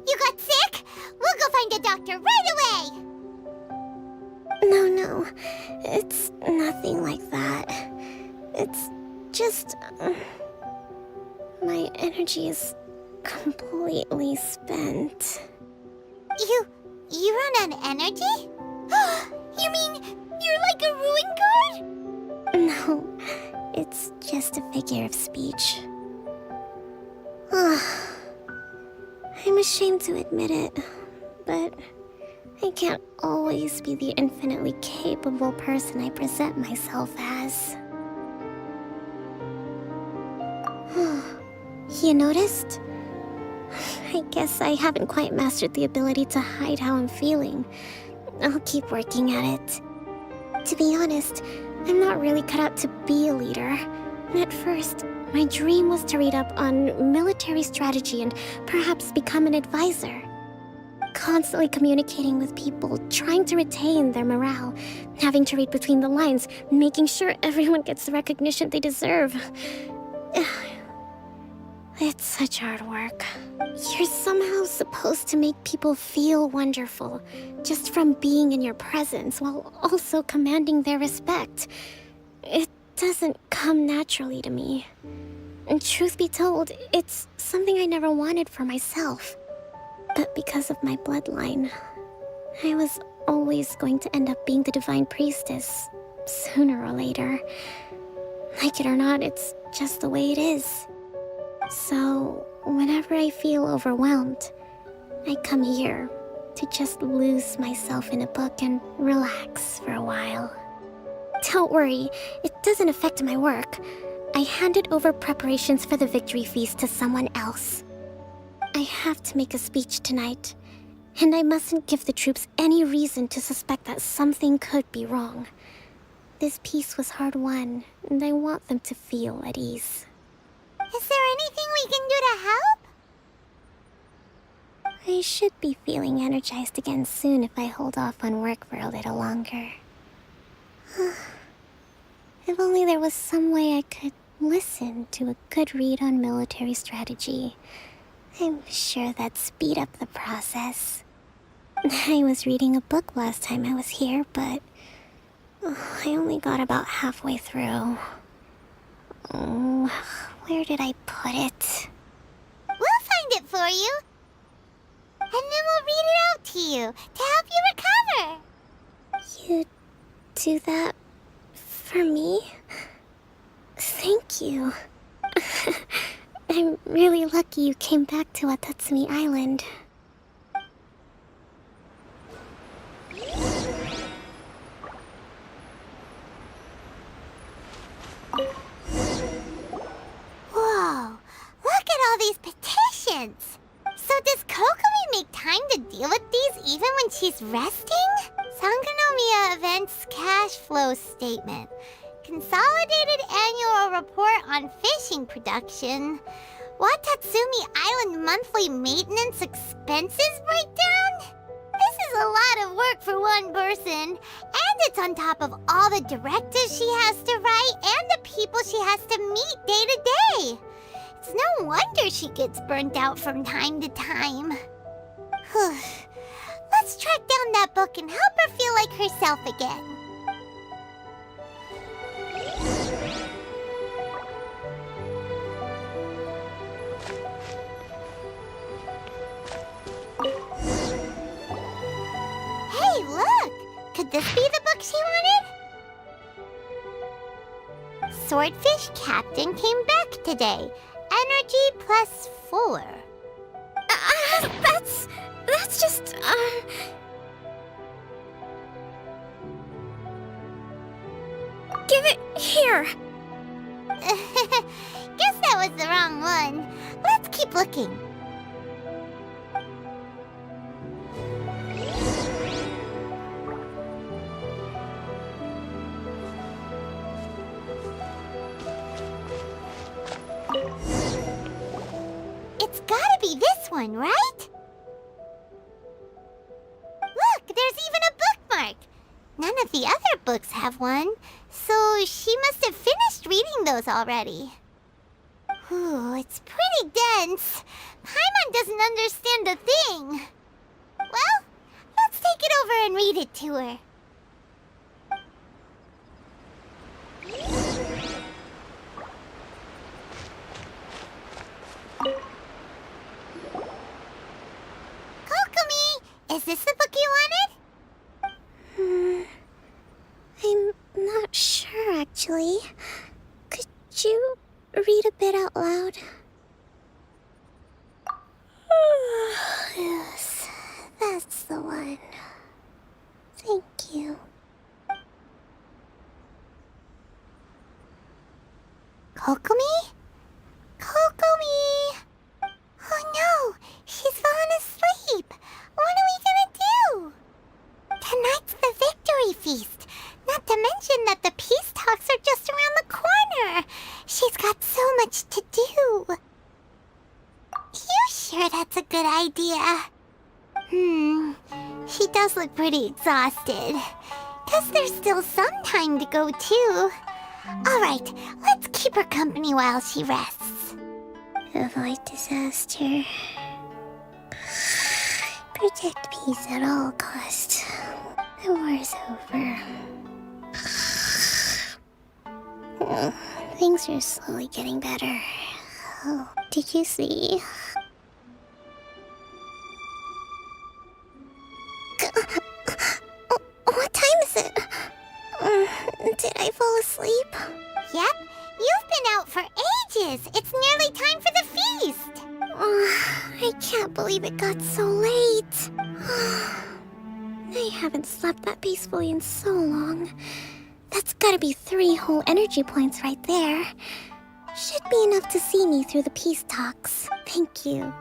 You got sick? We'll go find a doctor right away! No. It's nothing like that. It's just... My energy is completely spent. You run out of energy? You mean you're like a ruin guard? No, it's just a figure of speech. I'm ashamed to admit it, but I can't always be the infinitely capable person I present myself as. You noticed? I guess I haven't quite mastered the ability to hide how I'm feeling. I'll keep working at it. To be honest, I'm not really cut out to be a leader. At first, my dream was to read up on military strategy and perhaps become an advisor. Constantly communicating with people, trying to retain their morale, having to read between the lines, making sure everyone gets the recognition they deserve. It's such hard work. You're somehow supposed to make people feel wonderful, just from being in your presence, while also commanding their respect. It doesn't come naturally to me. And truth be told, it's something I never wanted for myself. But because of my bloodline, I was always going to end up being the Divine Priestess, sooner or later. Like it or not, it's just the way it is. So, whenever I feel overwhelmed, I come here to just lose myself in a book and relax for a while. Don't worry, it doesn't affect my work. I handed over preparations for the victory feast to someone else. I have to make a speech tonight, and I mustn't give the troops any reason to suspect that something could be wrong. This peace was hard-won, and I want them to feel at ease. Is there anything we can do to help? I should be feeling energized again soon if I hold off on work for a little longer. If only there was some way I could listen to a good read on military strategy. I'm sure that'd speed up the process. I was reading a book last time I was here, but I only got about halfway through. Where did I put it? We'll find it for you. And then we'll read it out to you to help you recover. You do that for me? Thank you. I'm really lucky you came back to Watatsumi Island. Whoa, look at all these petitions. So does Kokomi make time to deal with these even when she's resting? Sangonomiya Events Cash Flow Statement. Consolidated Annual Report on Fishing Production. Watatsumi Island Monthly Maintenance Expenses Breakdown? This is a lot of work for one person. And it's on top of all the directives she has to write and the people she has to meet day to day. It's no wonder she gets burnt out from time to time. Let's track down that book and help her feel like herself again. Hey, look! Could this be the book she wanted? Swordfish Captain came back today. Energy +4. That's just, Give it here! Guess that was the wrong one. Let's keep looking. It's gotta be this one, right? Look, there's even a bookmark. None of the other books have one, so she must have finished reading those already. Ooh, it's pretty dense. Paimon doesn't understand a thing. Well, let's take it over and read it to her. actually. Could you read a bit out loud? Yes, that's the one. Thank you. Kokomi? Kokomi! Oh no, she's fallen asleep. What are we gonna do? Tonight's the victory feast. Not to mention that the peace talks are just around the corner. She's got so much to do. You sure that's a good idea? She does look pretty exhausted. Guess there's still some time to go too. Alright, let's keep her company while she rests. Avoid disaster. Protect peace at all costs. The war is over. Things are slowly getting better. Oh, did you see? What time is it? Did I fall asleep? Yep, you've been out for ages. It's nearly time for the feast. I can't believe it got so late. I haven't slept that peacefully in so long. That's gotta be 3 whole energy points right there. Should be enough to see me through the peace talks. Thank you.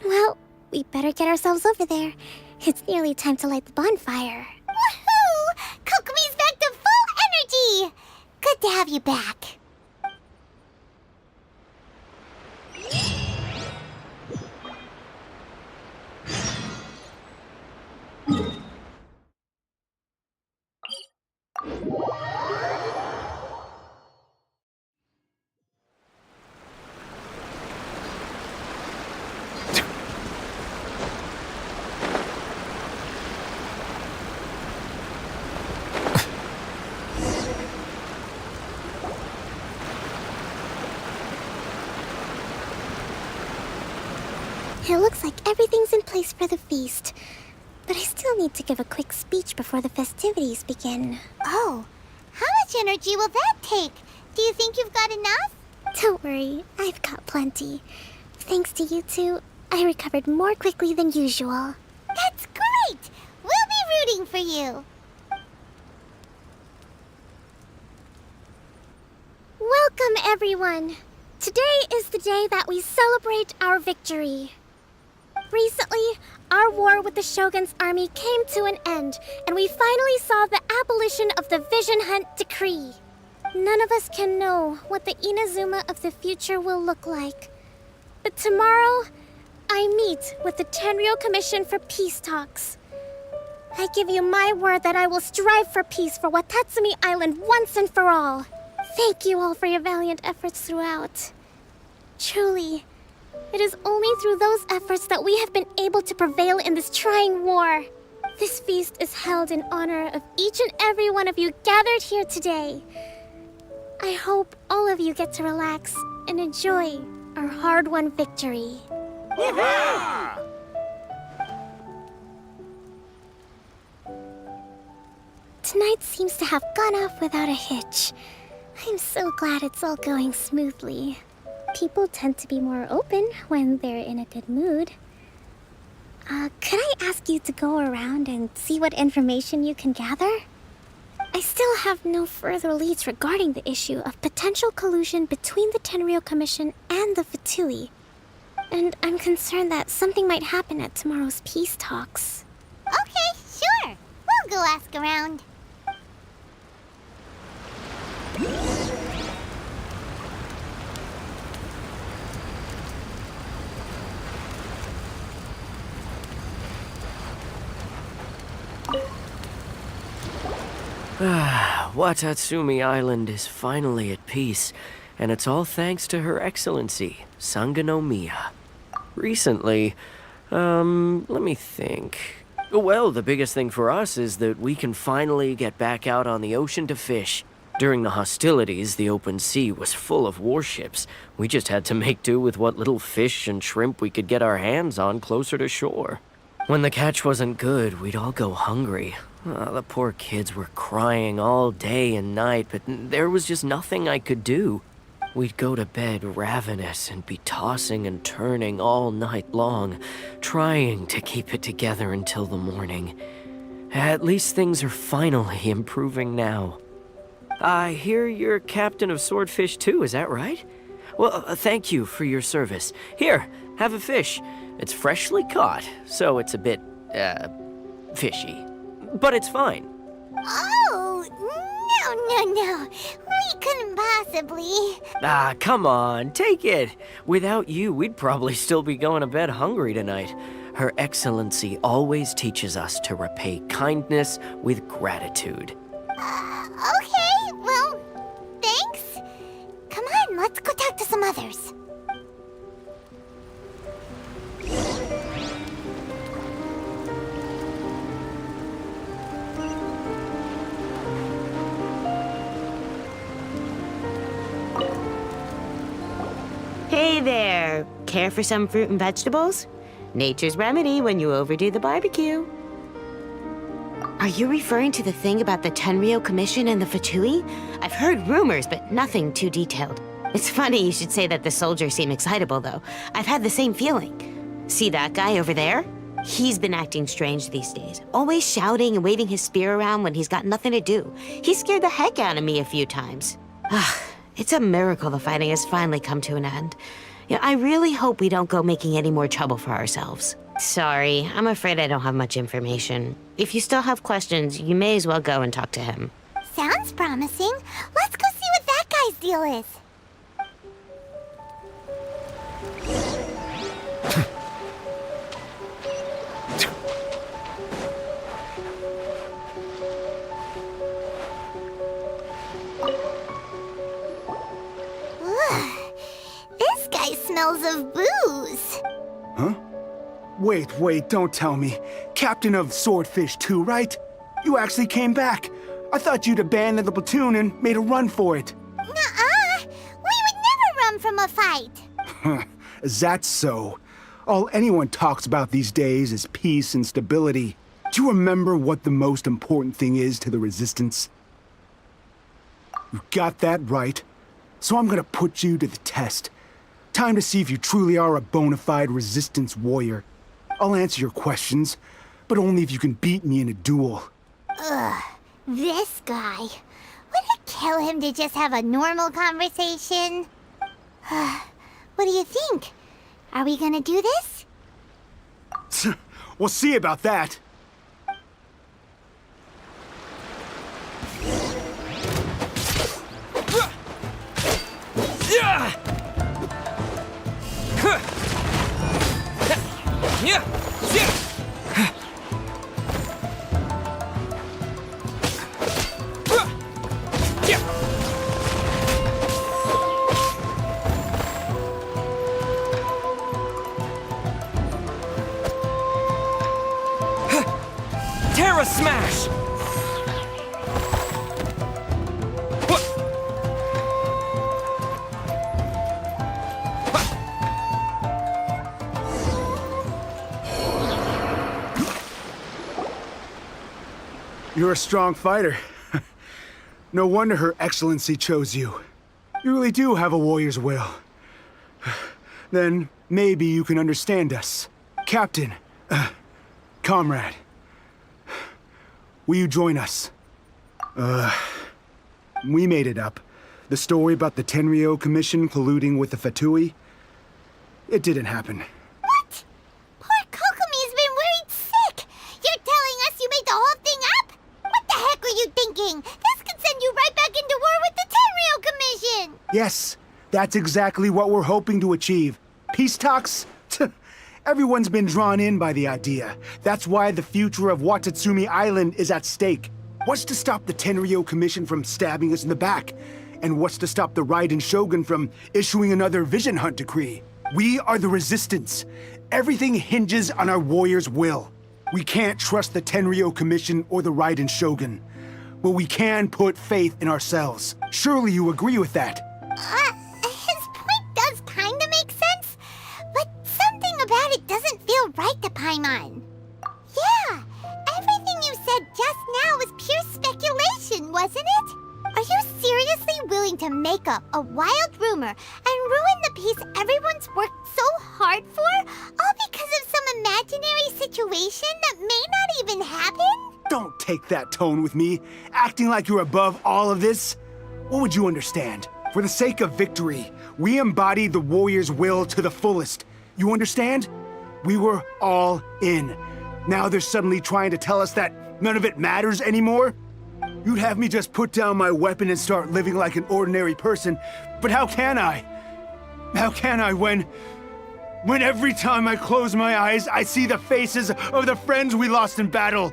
Well, we better get ourselves over there. It's nearly time to light the bonfire. Woohoo! Kokomi's back to full energy! Good to have you back. It looks like everything's in place for the feast. But I still need to give a quick speech before the festivities begin. Oh, how much energy will that take? Do you think you've got enough? Don't worry, I've got plenty. Thanks to you two, I recovered more quickly than usual. That's great! We'll be rooting for you. Welcome, everyone! Today is the day that we celebrate our victory. Recently, our war with the Shogun's army came to an end, and we finally saw the abolition of the Vision Hunt Decree. None of us can know what the Inazuma of the future will look like. But tomorrow, I meet with the Tenryou Commission for peace talks. I give you my word that I will strive for peace for Watatsumi Island once and for all. Thank you all for your valiant efforts throughout. Truly, it is only through those efforts that we have been able to prevail in this trying war. This feast is held in honor of each and every one of you gathered here today. I hope all of you get to relax and enjoy our hard-won victory. Tonight seems to have gone off without a hitch. I'm so glad it's all going smoothly. People tend to be more open when they're in a good mood. Could I ask you to go around and see what information you can gather? I still have no further leads regarding the issue of potential collusion between the Tenryou Commission and the Fatui. And I'm concerned that something might happen at tomorrow's peace talks. Okay, sure. We'll go ask around. Watatsumi Island is finally at peace, and it's all thanks to Her Excellency, Sangonomiya. Recently, let me think. Well, the biggest thing for us is that we can finally get back out on the ocean to fish. During the hostilities, the open sea was full of warships. We just had to make do with what little fish and shrimp we could get our hands on closer to shore. When the catch wasn't good, we'd all go hungry. The poor kids were crying all day and night, but there was just nothing I could do. We'd go to bed ravenous and be tossing and turning all night long, trying to keep it together until the morning. At least things are finally improving now. I hear you're captain of Swordfish too, is that right? Well, thank you for your service. Here, have a fish. It's freshly caught, so it's a bit, fishy. But it's fine. Oh, no. We couldn't possibly. Come on, take it. Without you, we'd probably still be going to bed hungry tonight. Her Excellency always teaches us to repay kindness with gratitude. Okay, well, thanks. Come on, let's go talk to some others. Hey there! Care for some fruit and vegetables? Nature's remedy when you overdo the barbecue. Are you referring to the thing about the Tenryou Commission and the Fatui? I've heard rumors, but nothing too detailed. It's funny you should say that the soldiers seem excitable, though. I've had the same feeling. See that guy over there? He's been acting strange these days, always shouting and waving his spear around when he's got nothing to do. He scared the heck out of me a few times. It's a miracle the fighting has finally come to an end. Yeah, I really hope we don't go making any more trouble for ourselves. Sorry, I'm afraid I don't have much information. If you still have questions, you may as well go and talk to him. Sounds promising. Let's go see what that guy's deal is. This guy smells of booze. Huh? Wait, don't tell me. Captain of Swordfish 2, right? You actually came back. I thought you'd abandoned the platoon and made a run for it. Nuh-uh. We would never run from a fight. Is that so? All anyone talks about these days is peace and stability. Do you remember what the most important thing is to the Resistance? You got that right. So I'm gonna put you to the test. Time to see if you truly are a bona fide Resistance warrior. I'll answer your questions, but only if you can beat me in a duel. Ugh, this guy. Would it kill him to just have a normal conversation? What do you think? Are we gonna do this? We'll see about that. Terra Smash! You're a strong fighter. No wonder Her Excellency chose you. You really do have a warrior's will. Then maybe you can understand us. Captain, comrade, will you join us? We made it up. The story about the Tenryou Commission colluding with the Fatui, it didn't happen. What? Poor Kokomi's been worried sick. You're telling us you made the whole thing up? What the heck were you thinking? This could send you right back into war with the Tenryou Commission. Yes, that's exactly what we're hoping to achieve. Peace talks? Everyone's been drawn in by the idea. That's why the future of Watatsumi Island is at stake. What's to stop the Tenryou Commission from stabbing us in the back? And what's to stop the Raiden Shogun from issuing another Vision Hunt decree? We are the Resistance. Everything hinges on our warrior's will. We can't trust the Tenryou Commission or the Raiden Shogun. But we can put faith in ourselves. Surely you agree with that? His point does kinda make sense, but something about it doesn't feel right to Paimon. Yeah, everything you said just wasn't it? Are you seriously willing to make up a wild rumor and ruin the peace everyone's worked so hard for? All because of some imaginary situation that may not even happen? Don't take that tone with me, acting like you're above all of this. What would you understand? For the sake of victory, we embodied the warrior's will to the fullest. You understand? We were all in. Now they're suddenly trying to tell us that none of it matters anymore? You'd have me just put down my weapon and start living like an ordinary person, but how can I? How can I when every time I close my eyes, I see the faces of the friends we lost in battle?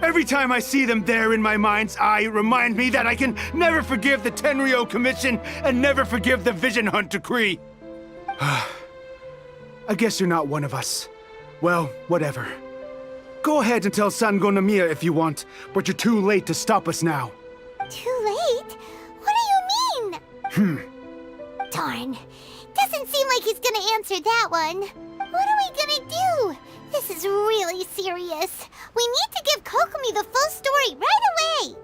Every time I see them there in my mind's eye, it reminds me that I can never forgive the Tenryou Commission and never forgive the Vision Hunt Decree. I guess you're not one of us. Well, whatever. Go ahead and tell Sangonomiya if you want, but you're too late to stop us now. Too late? What do you mean? Darn. Doesn't seem like he's gonna answer that one. What are we gonna do? This is really serious. We need to give Kokomi the full story right away!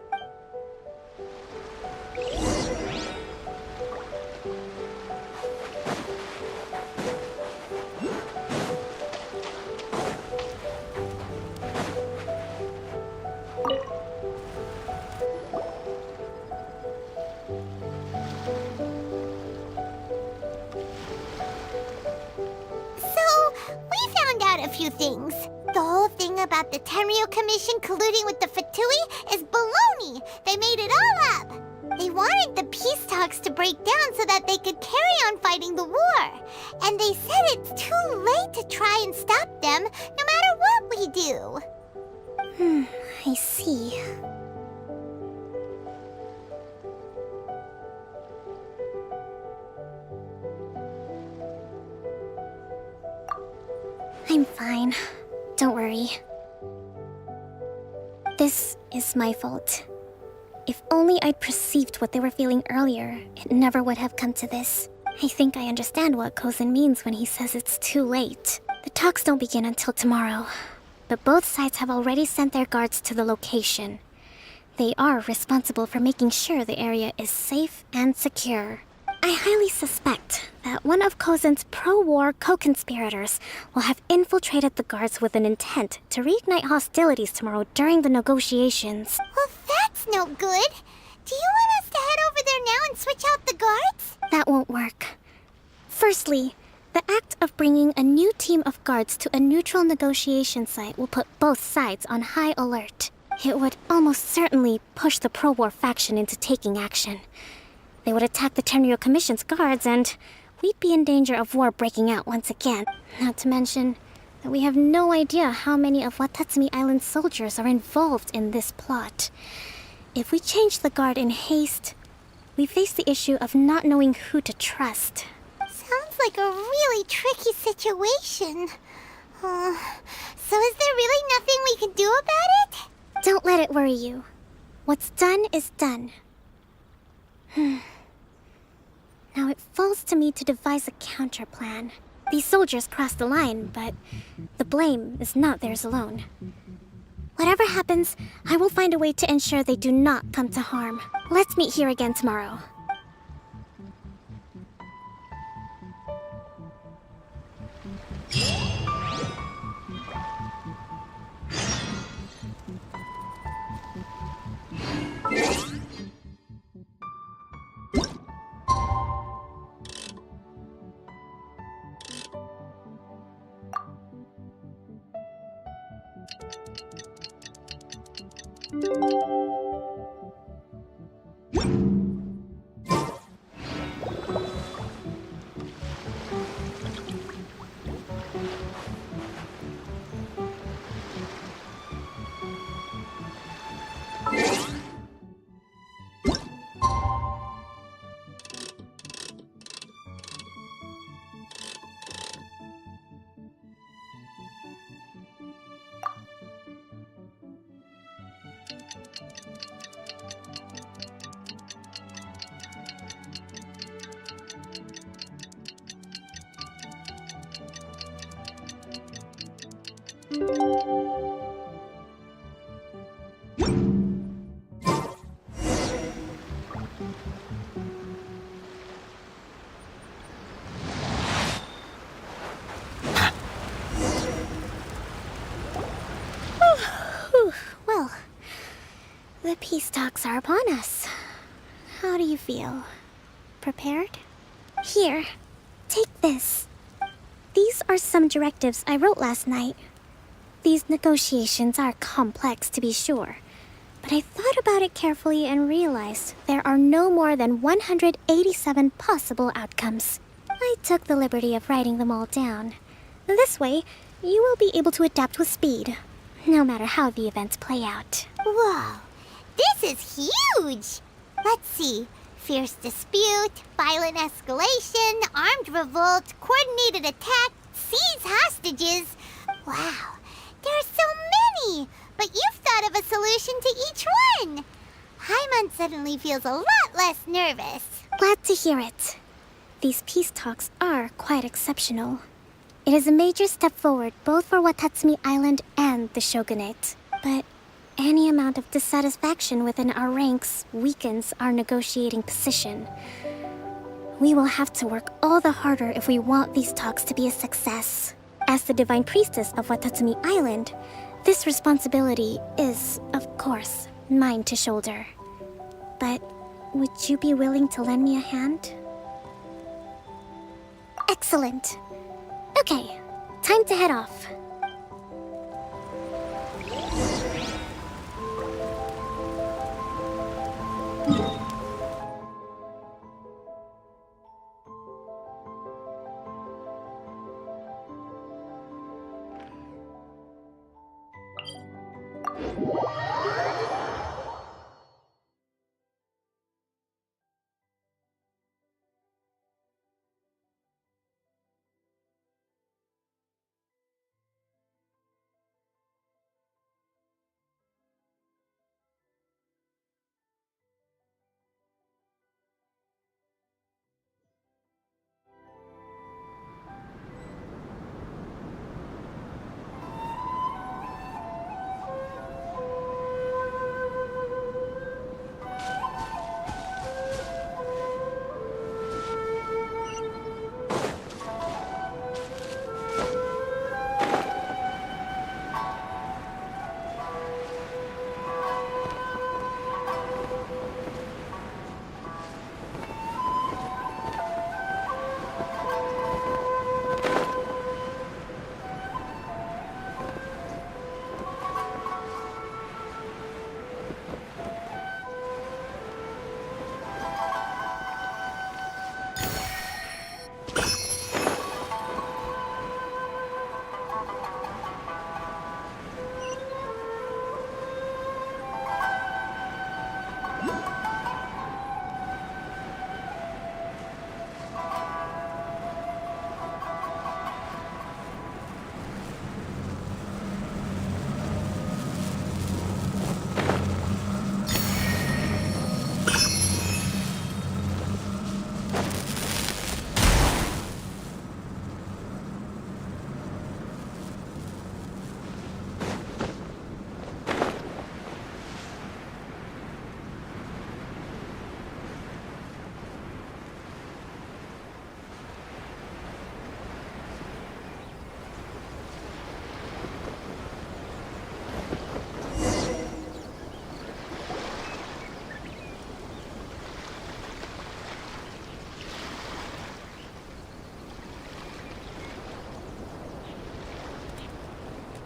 A few things. The whole thing about the Tenryou Commission colluding with the Fatui is baloney. They made it all up. They wanted the peace talks to break down so that they could carry on fighting the war. And they said it's too late to try and stop them, no matter what we do. I see. I'm fine. Don't worry. This is my fault. If only I'd perceived what they were feeling earlier, it never would have come to this. I think I understand what Kozan means when he says it's too late. The talks don't begin until tomorrow, but both sides have already sent their guards to the location. They are responsible for making sure the area is safe and secure. I highly suspect that one of Kozan's pro-war co-conspirators will have infiltrated the guards with an intent to reignite hostilities tomorrow during the negotiations. Well, that's no good. Do you want us to head over there now and switch out the guards? That won't work. Firstly, the act of bringing a new team of guards to a neutral negotiation site will put both sides on high alert. It would almost certainly push the pro-war faction into taking action. They would attack the Tenryou Commission's guards, and we'd be in danger of war breaking out once again. Not to mention that we have no idea how many of Watatsumi Island's soldiers are involved in this plot. If we change the guard in haste, we face the issue of not knowing who to trust. Sounds like a really tricky situation. So is there really nothing we can do about it? Don't let it worry you. What's done is done. Now it falls to me to devise a counter plan. These soldiers crossed the line, but the blame is not theirs alone. Whatever happens, I will find a way to ensure they do not come to harm. Let's meet here again tomorrow. Peace talks are upon us. How do you feel? Prepared? Here, take this. These are some directives I wrote last night. These negotiations are complex, to be sure, but I thought about it carefully and realized there are no more than 187 possible outcomes. I took the liberty of writing them all down. This way, you will be able to adapt with speed, no matter how the events play out. Whoa, this is huge! Let's see. Fierce dispute, violent escalation, armed revolt, coordinated attack, seize hostages. Wow, there are so many! But you've thought of a solution to each one! Paimon suddenly feels a lot less nervous. Glad to hear it. These peace talks are quite exceptional. It is a major step forward both for Watatsumi Island and the Shogunate. But any amount of dissatisfaction within our ranks weakens our negotiating position. We will have to work all the harder if we want these talks to be a success. As the Divine Priestess of Watatsumi Island, this responsibility is, of course, mine to shoulder. But would you be willing to lend me a hand? Excellent. Okay, time to head off.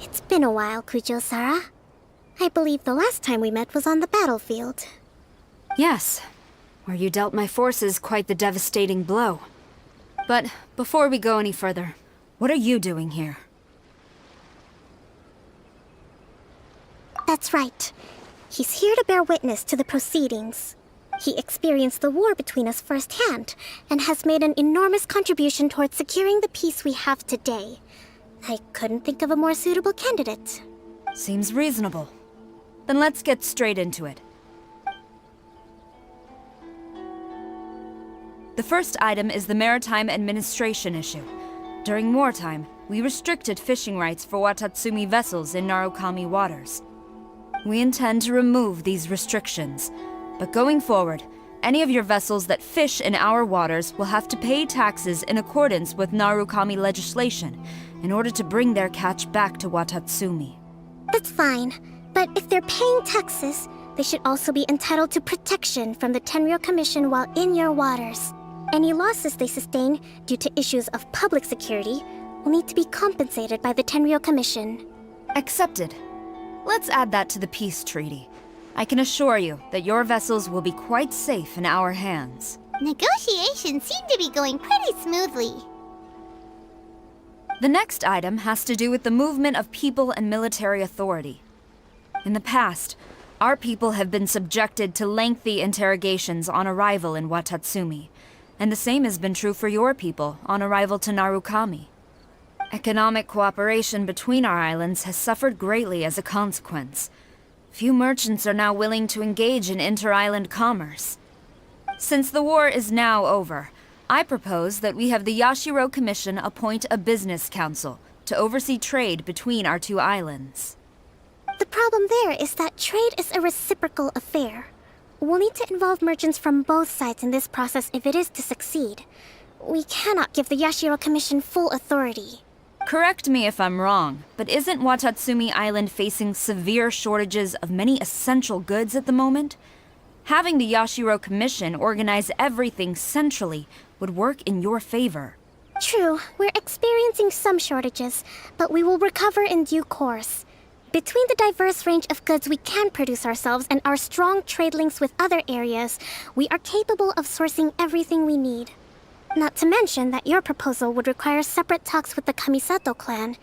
It's been a while, Kujo-Sara. I believe the last time we met was on the battlefield. Yes, where you dealt my forces quite the devastating blow. But before we go any further, what are you doing here? That's right. He's here to bear witness to the proceedings. He experienced the war between us firsthand, and has made an enormous contribution towards securing the peace we have today. I couldn't think of a more suitable candidate. Seems reasonable. Then let's get straight into it. The first item is the maritime administration issue. During wartime, we restricted fishing rights for Watatsumi vessels in Narukami waters. We intend to remove these restrictions, but going forward, any of your vessels that fish in our waters will have to pay taxes in accordance with Narukami legislation in order to bring their catch back to Watatsumi. That's fine, but if they're paying taxes, They should also be entitled to protection from the Tenryou Commission while in your waters. Any losses they sustain due to issues of public security will need to be compensated by the Tenryou Commission. Accepted. Let's add that to the peace treaty. I can assure you that your vessels will be quite safe in our hands. Negotiations seem to be going pretty smoothly. The next item has to do with the movement of people and military authority. In the past, our people have been subjected to lengthy interrogations on arrival in Watatsumi, and the same has been true for your people on arrival to Narukami. Economic cooperation between our islands has suffered greatly as a consequence. Few merchants are now willing to engage in inter-island commerce. Since the war is now over, I propose that we have the Yashiro Commission appoint a business council to oversee trade between our two islands. The problem there is that trade is a reciprocal affair. We'll need to involve merchants from both sides in this process if it is to succeed. We cannot give the Yashiro Commission full authority. Correct me if I'm wrong, but isn't Watatsumi Island facing severe shortages of many essential goods at the moment? Having the Yashiro Commission organize everything centrally would work in your favor. True, we're experiencing some shortages, but we will recover in due course. Between the diverse range of goods we can produce ourselves and our strong trade links with other areas, we are capable of sourcing everything we need. Not to mention that your proposal would require separate talks with the Kamisato clan.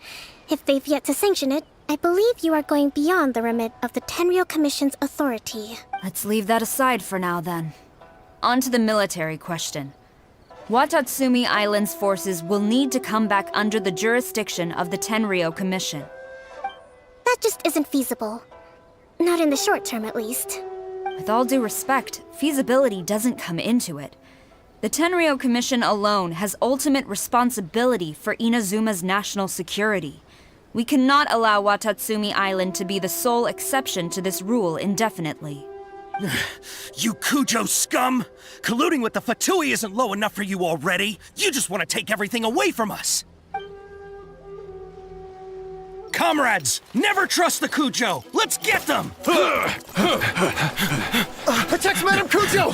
If they've yet to sanction it, I believe you are going beyond the remit of the Tenryou Commission's authority. Let's leave that aside for now, then. On to the military question. Watatsumi Island's forces will need to come back under the jurisdiction of the Tenryou Commission. That just isn't feasible. Not in the short term, at least. With all due respect, feasibility doesn't come into it. The Tenryou Commission alone has ultimate responsibility for Inazuma's national security. We cannot allow Watatsumi Island to be the sole exception to this rule indefinitely. You Kujo scum! Colluding with the Fatui isn't low enough for you already! You just want to take everything away from us! Comrades, never trust the Kujo! Let's get them! Protect Madame Kujo!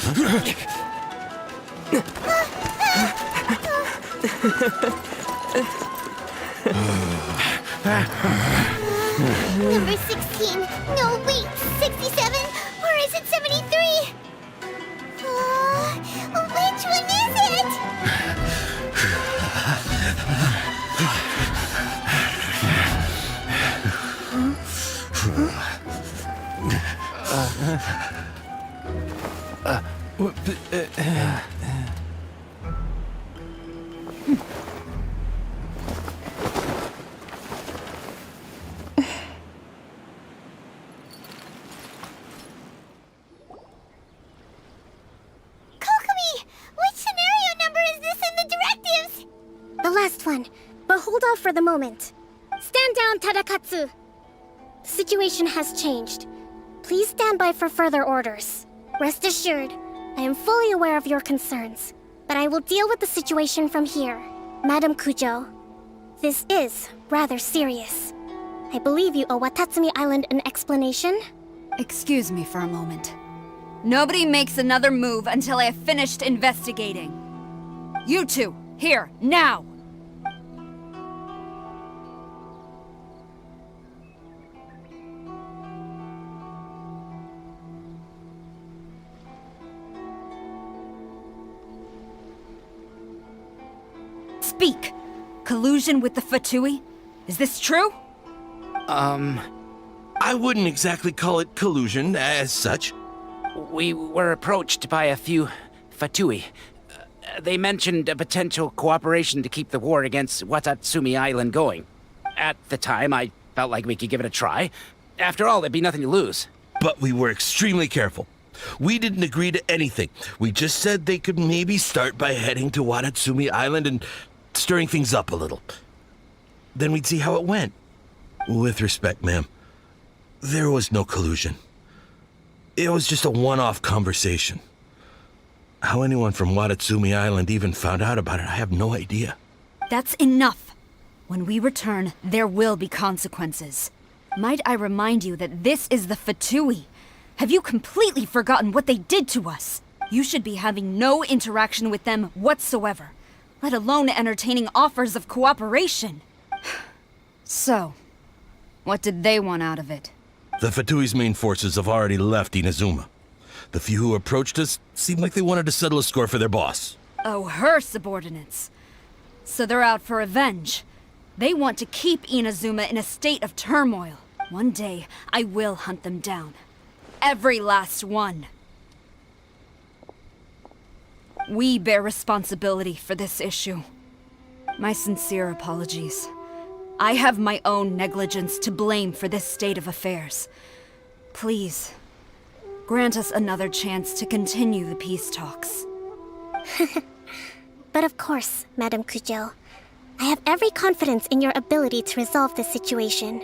Number 16. No, wait. 67? Or is it 73? Which one is it? The last one, but hold off for the moment. Stand down, Tadakatsu! The situation has changed. Please stand by for further orders. Rest assured, I am fully aware of your concerns, but I will deal with the situation from here. Madam Kujo, this is rather serious. I believe you owe Watatsumi Island an explanation? Excuse me for a moment. Nobody makes another move until I have finished investigating. You two, here, now! Speak! Collusion with the Fatui? Is this true? I wouldn't exactly call it collusion as such. We were approached by a few Fatui. They mentioned a potential cooperation to keep the war against Watatsumi Island going. At the time, I felt like we could give it a try. After all, there'd be nothing to lose. But we were extremely careful. We didn't agree to anything. We just said they could maybe start by heading to Watatsumi Island and stirring things up a little. Then we'd see how it went. With respect, ma'am, there was no collusion. It was just a one-off conversation. How anyone from Watatsumi Island even found out about it, I have no idea. That's enough. When we return, there will be consequences. Might I remind you that this is the Fatui? Have you completely forgotten what they did to us? You should be having no interaction with them whatsoever, let alone entertaining offers of cooperation. So, what did they want out of it? The Fatui's main forces have already left Inazuma. The few who approached us seemed like they wanted to settle a score for their boss. Oh, her subordinates. So they're out for revenge. They want to keep Inazuma in a state of turmoil. One day, I will hunt them down. Every last one. We bear responsibility for this issue. My sincere apologies. I have my own negligence to blame for this state of affairs. Please, grant us another chance to continue the peace talks. But of course, Madame Kujo. I have every confidence in your ability to resolve this situation.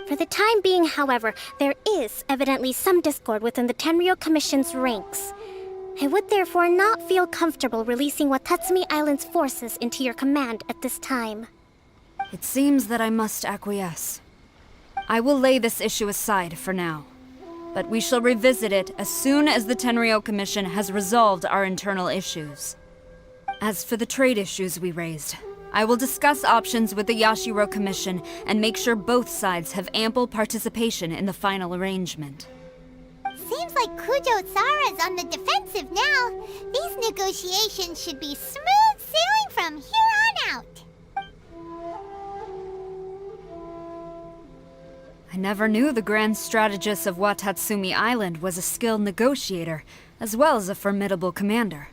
For the time being, however, there is evidently some discord within the Tenryou Commission's ranks. I would therefore not feel comfortable releasing Watatsumi Island's forces into your command at this time. It seems that I must acquiesce. I will lay this issue aside for now, but we shall revisit it as soon as the Tenryou Commission has resolved our internal issues. As for the trade issues we raised, I will discuss options with the Yashiro Commission and make sure both sides have ample participation in the final arrangement. Seems like Kujo-Sara's on the defensive now. These negotiations should be smooth sailing from here on out. I never knew the grand strategist of Watatsumi Island was a skilled negotiator, as well as a formidable commander.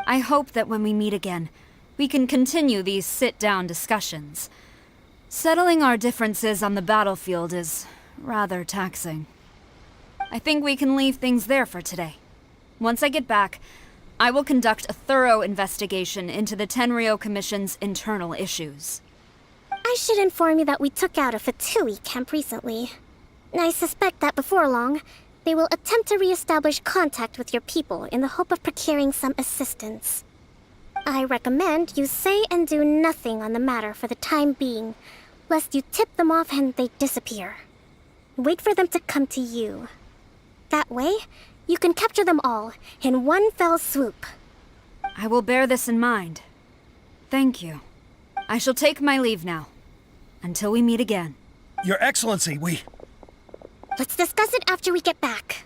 I hope that when we meet again, we can continue these sit-down discussions. Settling our differences on the battlefield is rather taxing. I think we can leave things there for today. Once I get back, I will conduct a thorough investigation into the Tenryou Commission's internal issues. I should inform you that we took out a Fatui camp recently. I suspect that before long, they will attempt to re-establish contact with your people in the hope of procuring some assistance. I recommend you say and do nothing on the matter for the time being, lest you tip them off and they disappear. Wait for them to come to you. That way, you can capture them all in one fell swoop. I will bear this in mind. Thank you. I shall take my leave now. Until we meet again. Your Excellency, Let's discuss it after we get back.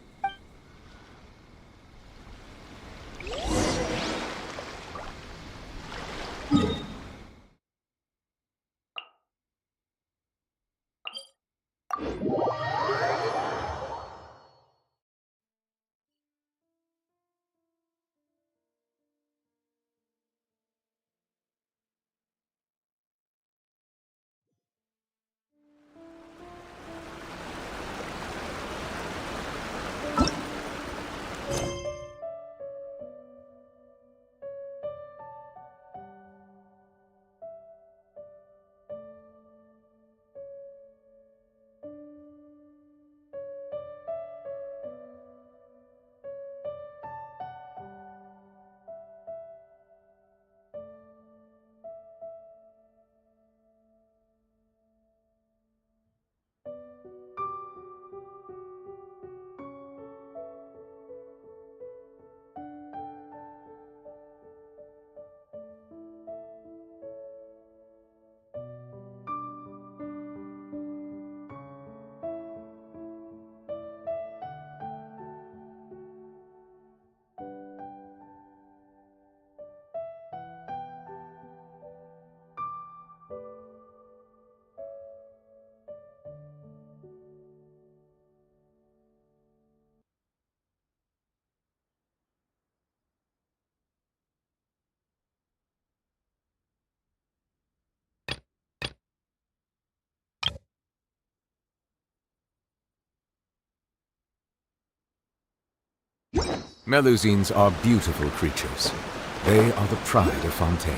Melusines are beautiful creatures. They are the pride of Fontaine.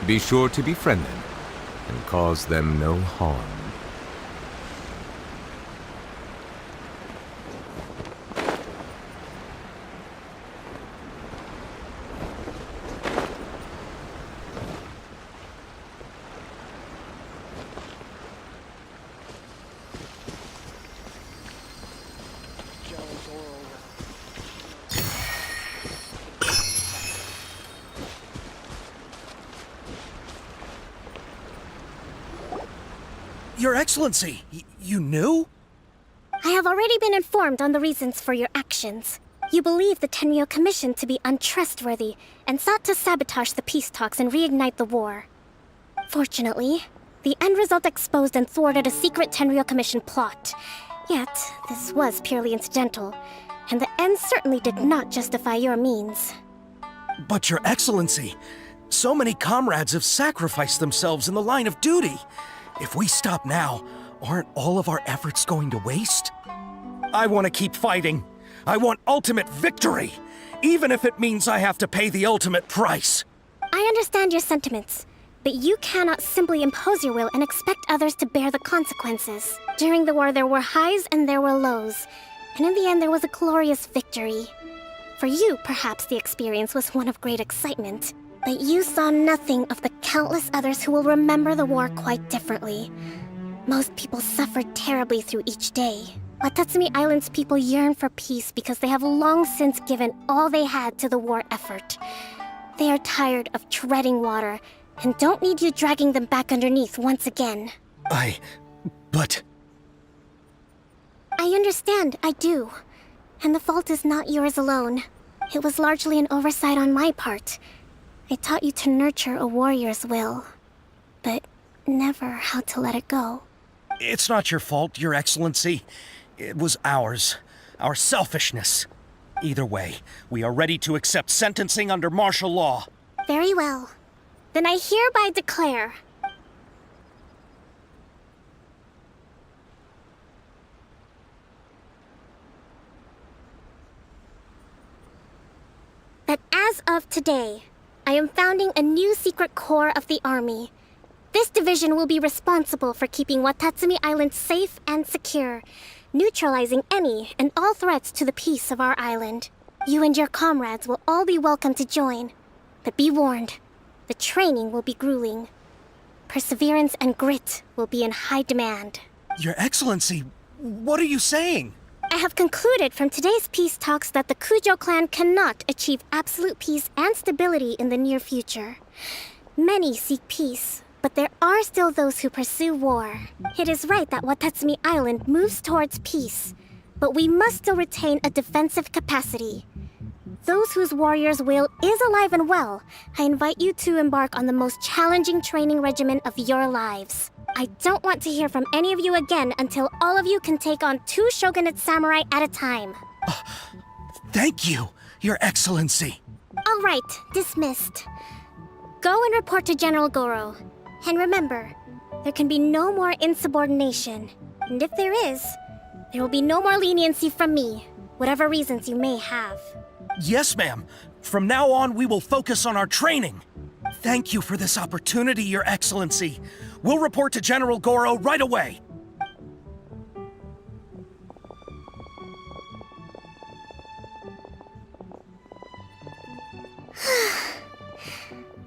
Be sure to befriend them and cause them no harm. Your Excellency, you knew? I have already been informed on the reasons for your actions. You believe the Tenryou Commission to be untrustworthy and sought to sabotage the peace talks and reignite the war. Fortunately, the end result exposed and thwarted a secret Tenryou Commission plot. Yet, this was purely incidental, and the end certainly did not justify your means. But Your Excellency, so many comrades have sacrificed themselves in the line of duty. If we stop now, aren't all of our efforts going to waste? I want to keep fighting. I want ultimate victory, even if it means I have to pay the ultimate price. I understand your sentiments, but you cannot simply impose your will and expect others to bear the consequences. During the war, there were highs and there were lows, and in the end, there was a glorious victory. For you, perhaps the experience was one of great excitement, but you saw nothing of the countless others who will remember the war quite differently. Most people suffered terribly through each day. Watatsumi Island's people yearn for peace because they have long since given all they had to the war effort. They are tired of treading water and don't need you dragging them back underneath once again. But... I understand, I do. And the fault is not yours alone. It was largely an oversight on my part. I taught you to nurture a warrior's will, but never how to let it go. It's not your fault, Your Excellency. It was ours. Our selfishness. Either way, we are ready to accept sentencing under martial law. Very well. Then I hereby declare... that as of today, I am founding a new secret corps of the army. This division will be responsible for keeping Watatsumi Island safe and secure, neutralizing any and all threats to the peace of our island. You and your comrades will all be welcome to join, but be warned, the training will be grueling. Perseverance and grit will be in high demand. Your Excellency, what are you saying? I have concluded from today's peace talks that the Kujo clan cannot achieve absolute peace and stability in the near future. Many seek peace, but there are still those who pursue war. It is right that Watatsumi Island moves towards peace, but we must still retain a defensive capacity. Those whose warrior's will is alive and well, I invite you to embark on the most challenging training regimen of your lives. I don't want to hear from any of you again until all of you can take on 2 shogunate samurai at a time. Thank you, Your Excellency. All right, dismissed. Go and report to General Goro. And remember, there can be no more insubordination. And if there is, there will be no more leniency from me, whatever reasons you may have. Yes, ma'am. From now on, we will focus on our training. Thank you for this opportunity, Your Excellency. We'll report to General Goro right away.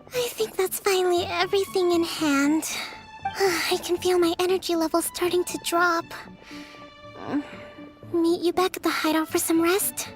I think that's finally everything in hand. I can feel my energy levels starting to drop. Meet you back at the hideout for some rest?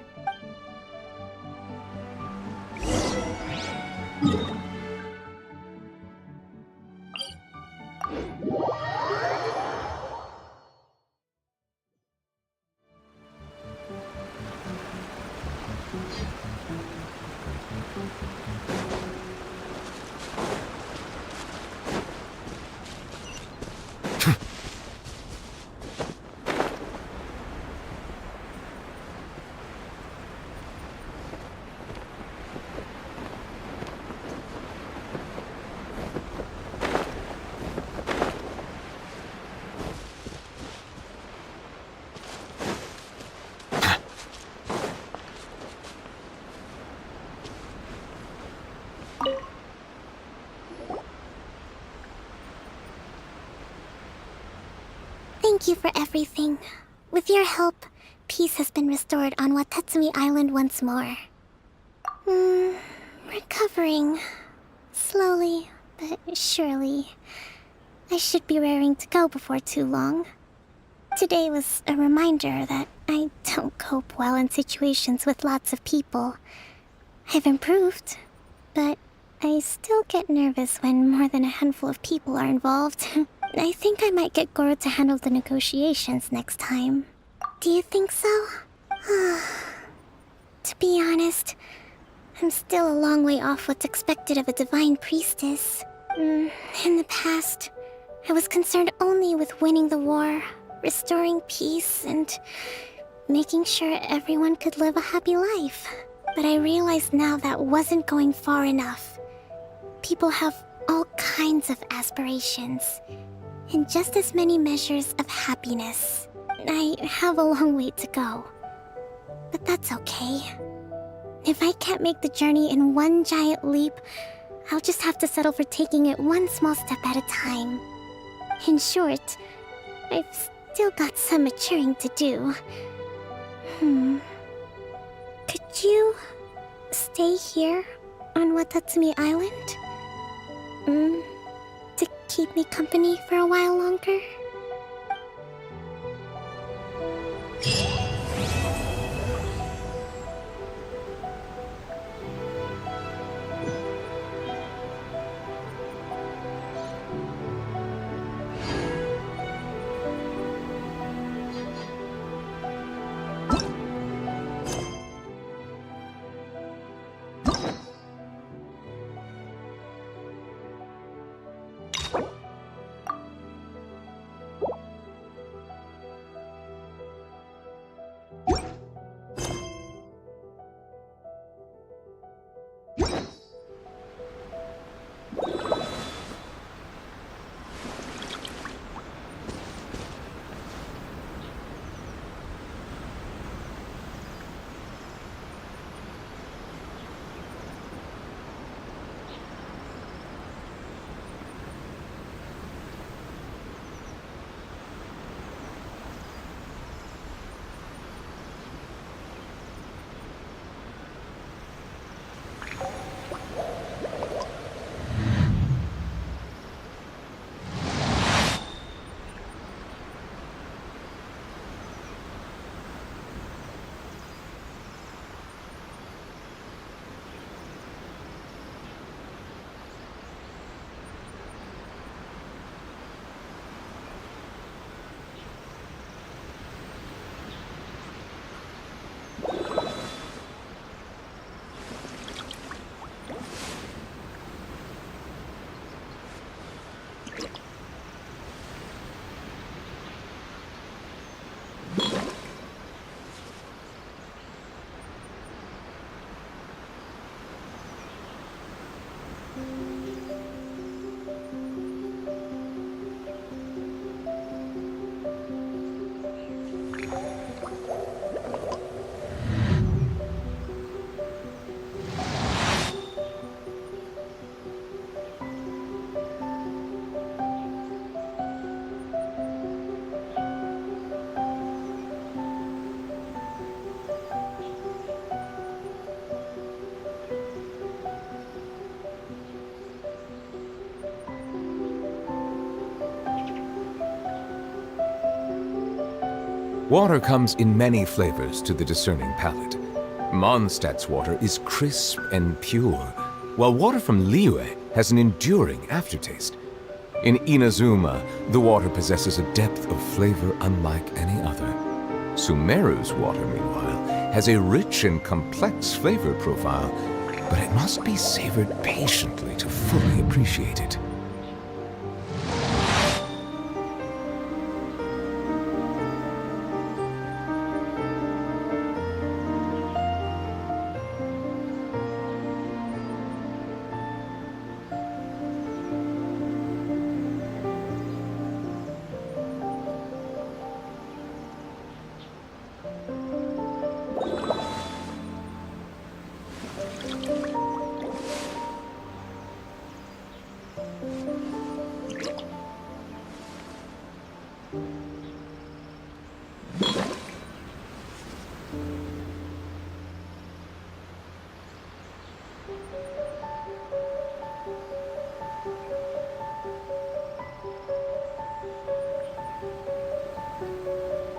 Thank you for everything. With your help, peace has been restored on Watatsumi Island once more. Recovering. Slowly, but surely. I should be raring to go before too long. Today was a reminder that I don't cope well in situations with lots of people. I've improved, but I still get nervous when more than a handful of people are involved. I think I might get Goro to handle the negotiations next time. Do you think so? To be honest, I'm still a long way off what's expected of a divine priestess. In the past, I was concerned only with winning the war, restoring peace, and making sure everyone could live a happy life. But I realize now that wasn't going far enough. People have all kinds of aspirations, and just as many measures of happiness. I have a long way to go, but that's okay. If I can't make the journey in one giant leap, I'll just have to settle for taking it one small step at a time. In short, I've still got some maturing to do. Could you stay here on Watatsumi Island? To keep me company for a while longer? Water comes in many flavors to the discerning palate. Mondstadt's water is crisp and pure, while water from Liyue has an enduring aftertaste. In Inazuma, the water possesses a depth of flavor unlike any other. Sumeru's water, meanwhile, has a rich and complex flavor profile, but it must be savored patiently to fully appreciate it.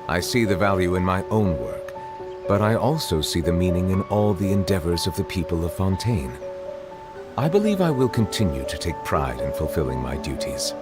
I see the value in my own work, but I also see the meaning in all the endeavors of the people of Fontaine. I believe I will continue to take pride in fulfilling my duties.